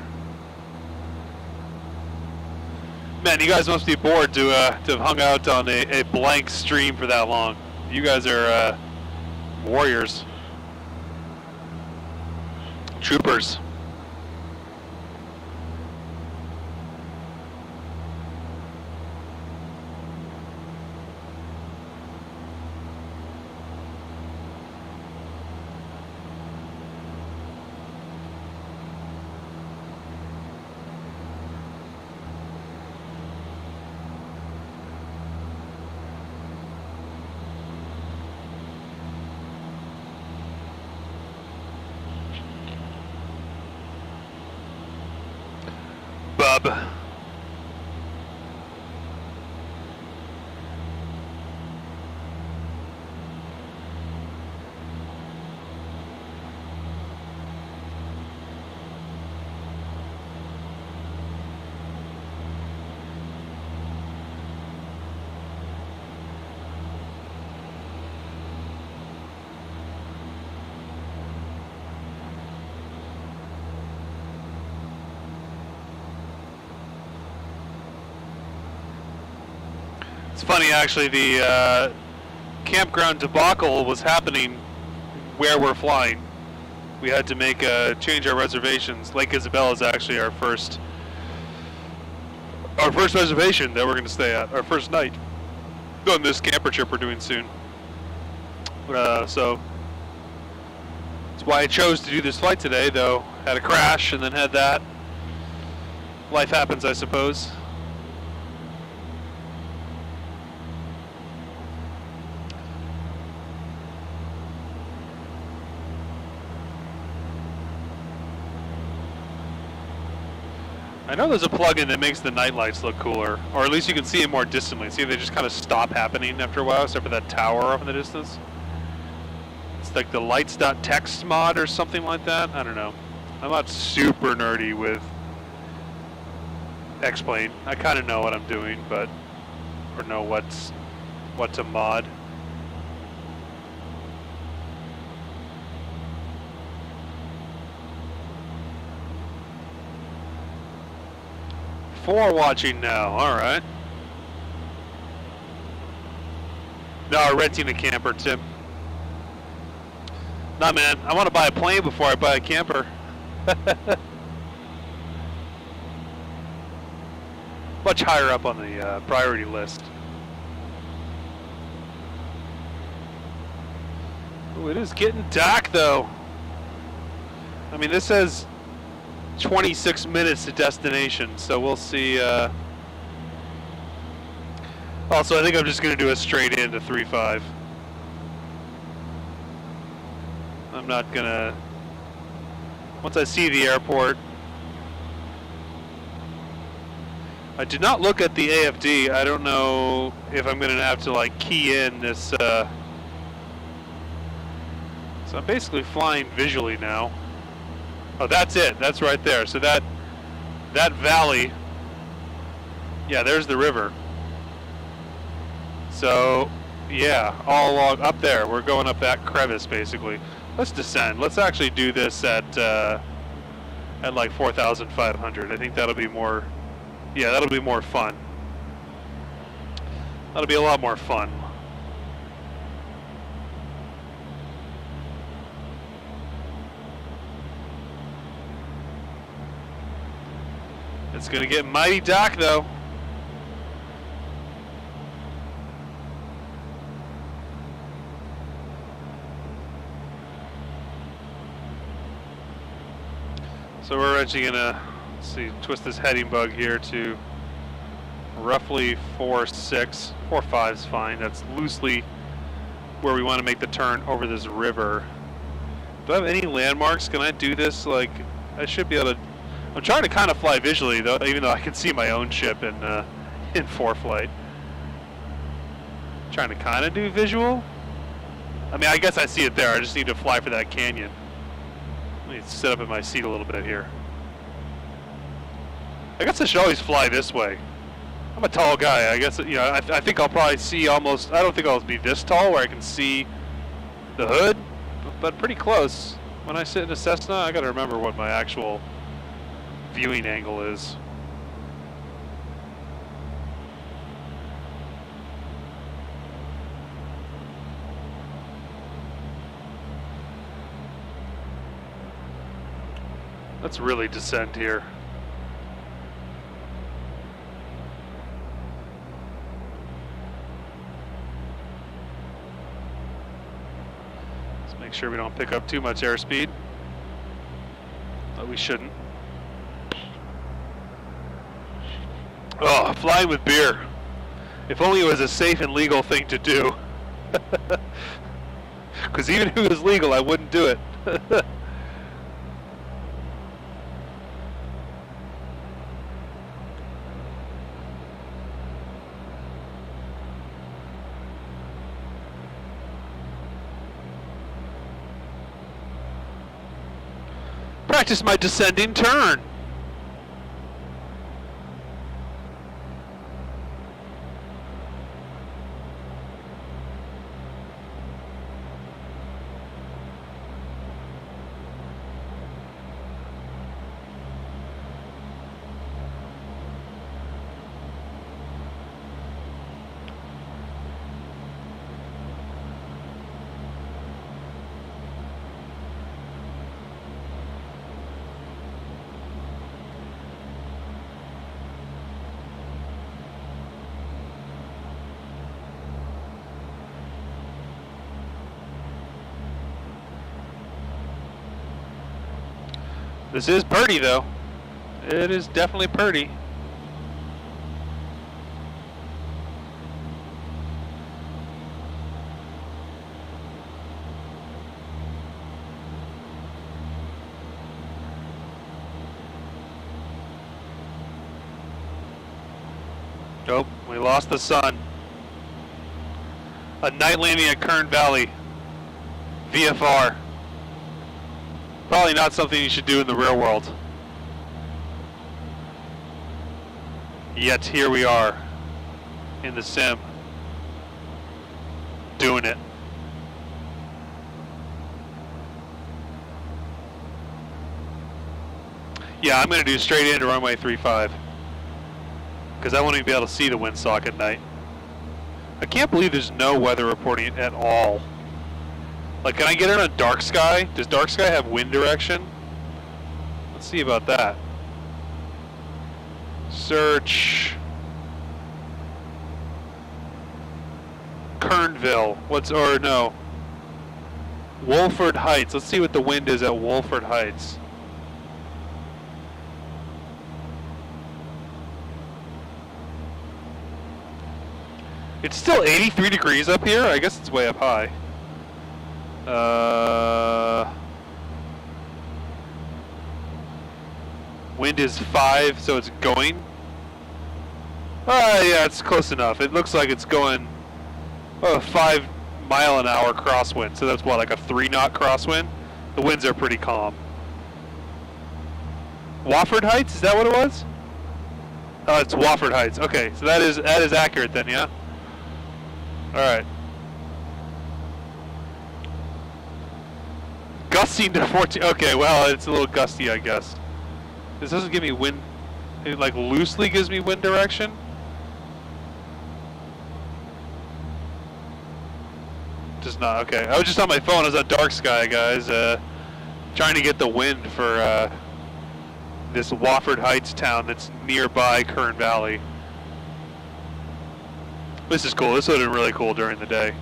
Man, you guys must be bored to have hung out on a blank stream for that long. You guys are Warriors. Troopers. Bub. It's funny, actually, the campground debacle was happening where we're flying. We had to make change our reservations. Lake Isabella is actually our first reservation that we're going to stay at, our first night on this camper trip we're doing soon. So that's why I chose to do this flight today, though. Had a crash and then had that. Life happens, I suppose. I know there's a plugin that makes the night lights look cooler, or at least you can see it more distantly. See, they just kind of stop happening after a while, except for that tower off in the distance. It's like the lights.txt mod or something like that. I don't know. I'm not super nerdy with X-Plane. I kind of know what I'm doing, but or know what to mod. Four watching now, alright. No, renting a camper, Tim. Nah, man, I want to buy a plane before I buy a camper. Much higher up on the priority list. Ooh, it is getting dark, though. I mean, this says 26 minutes to destination, so we'll see. Also, I think I'm just going to do a straight in to 3-5. I'm not going to... Once I see the airport... I did not look at the AFD. I don't know if I'm going to have to, like, key in this... So I'm basically flying visually now. Oh, that's it. That's right there. So that valley, yeah, there's the river. So, yeah, all along up there. We're going up that crevice, basically. Let's descend. Let's actually do this at like 4,500. I think that'll be more. Yeah, that'll be more fun. That'll be a lot more fun. It's going to get mighty dark, though. So we're actually going to, let's see, twist this heading bug here to roughly 4.6. 4.5 is fine. That's loosely where we want to make the turn over this river. Do I have any landmarks? Can I do this? Like, I should be able to. I'm trying to kind of fly visually, though, even though I can see my own ship in 4-flight. Trying to kind of do visual. I mean, I guess I see it there. I just need to fly for that canyon. Let me sit up in my seat a little bit here. I guess I should always fly this way. I'm a tall guy. I guess, you know, I think I'll probably see almost. I don't think I'll be this tall where I can see the hood, but pretty close. When I sit in a Cessna, I got to remember what my actual viewing angle is. Let's really descend here. Let's make sure we don't pick up too much airspeed. But we shouldn't. Oh, flying with beer. If only it was a safe and legal thing to do. Because even if it was legal, I wouldn't do it. Practice my descending turn. This is Purdy, though. It is definitely Purdy. Oh, we lost the sun. A night landing at Kern Valley. VFR. Probably not something you should do in the real world. Yet here we are in the sim doing it. Yeah, I'm going to do straight into runway 35 because I won't even be able to see the windsock at night. I can't believe there's no weather reporting at all. Like, can I get it on dark sky? Does dark sky have wind direction? Let's see about that. Search Kernville. No. Wolford Heights. Let's see what the wind is at Wolford Heights. It's still 83 degrees up here? I guess it's way up high. Wind is 5, so it's going. Yeah, it's close enough. It looks like it's going 5 mile an hour crosswind. So that's what, like a 3-knot crosswind? The winds are pretty calm. Wofford Heights, is that what it was? Oh, it's Wofford Heights. Okay, so that is accurate then, yeah? Alright. Gusting to 14. Okay, well, it's a little gusty, I guess. This doesn't give me wind. It like loosely gives me wind direction. Just not. Okay, I was just on my phone. I was on dark sky, guys. Trying to get the wind for this Wofford Heights town that's nearby Kern Valley. This is cool. This would have been really cool during the day.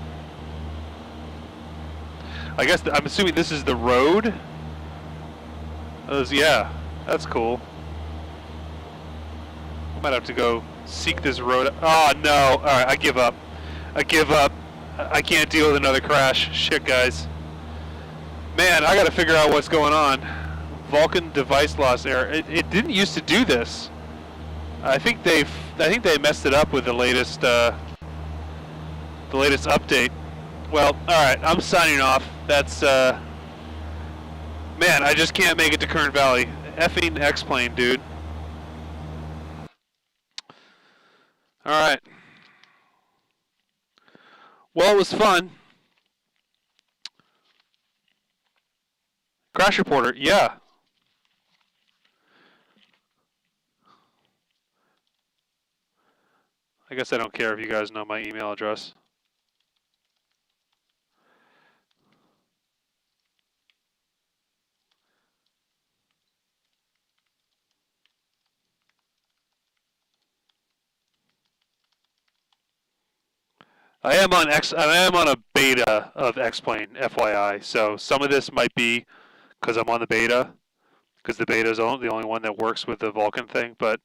I guess I'm assuming this is the road. Yeah, that's cool. I might have to go seek this road. Oh no! All right, I give up. I give up. I can't deal with another crash. Shit, guys. Man, I got to figure out what's going on. Vulcan device loss error. It didn't used to do this. I think they messed it up with the latest update. Well, alright, I'm signing off. That's, man, I just can't make it to Kern Valley. Effing X-plane, dude. Alright. Well, it was fun. Crash reporter, yeah. I guess I don't care if you guys know my email address. I am on a beta of X-Plane, FYI. So some of this might be because I'm on the beta, because the beta is the only one that works with the Vulcan thing. But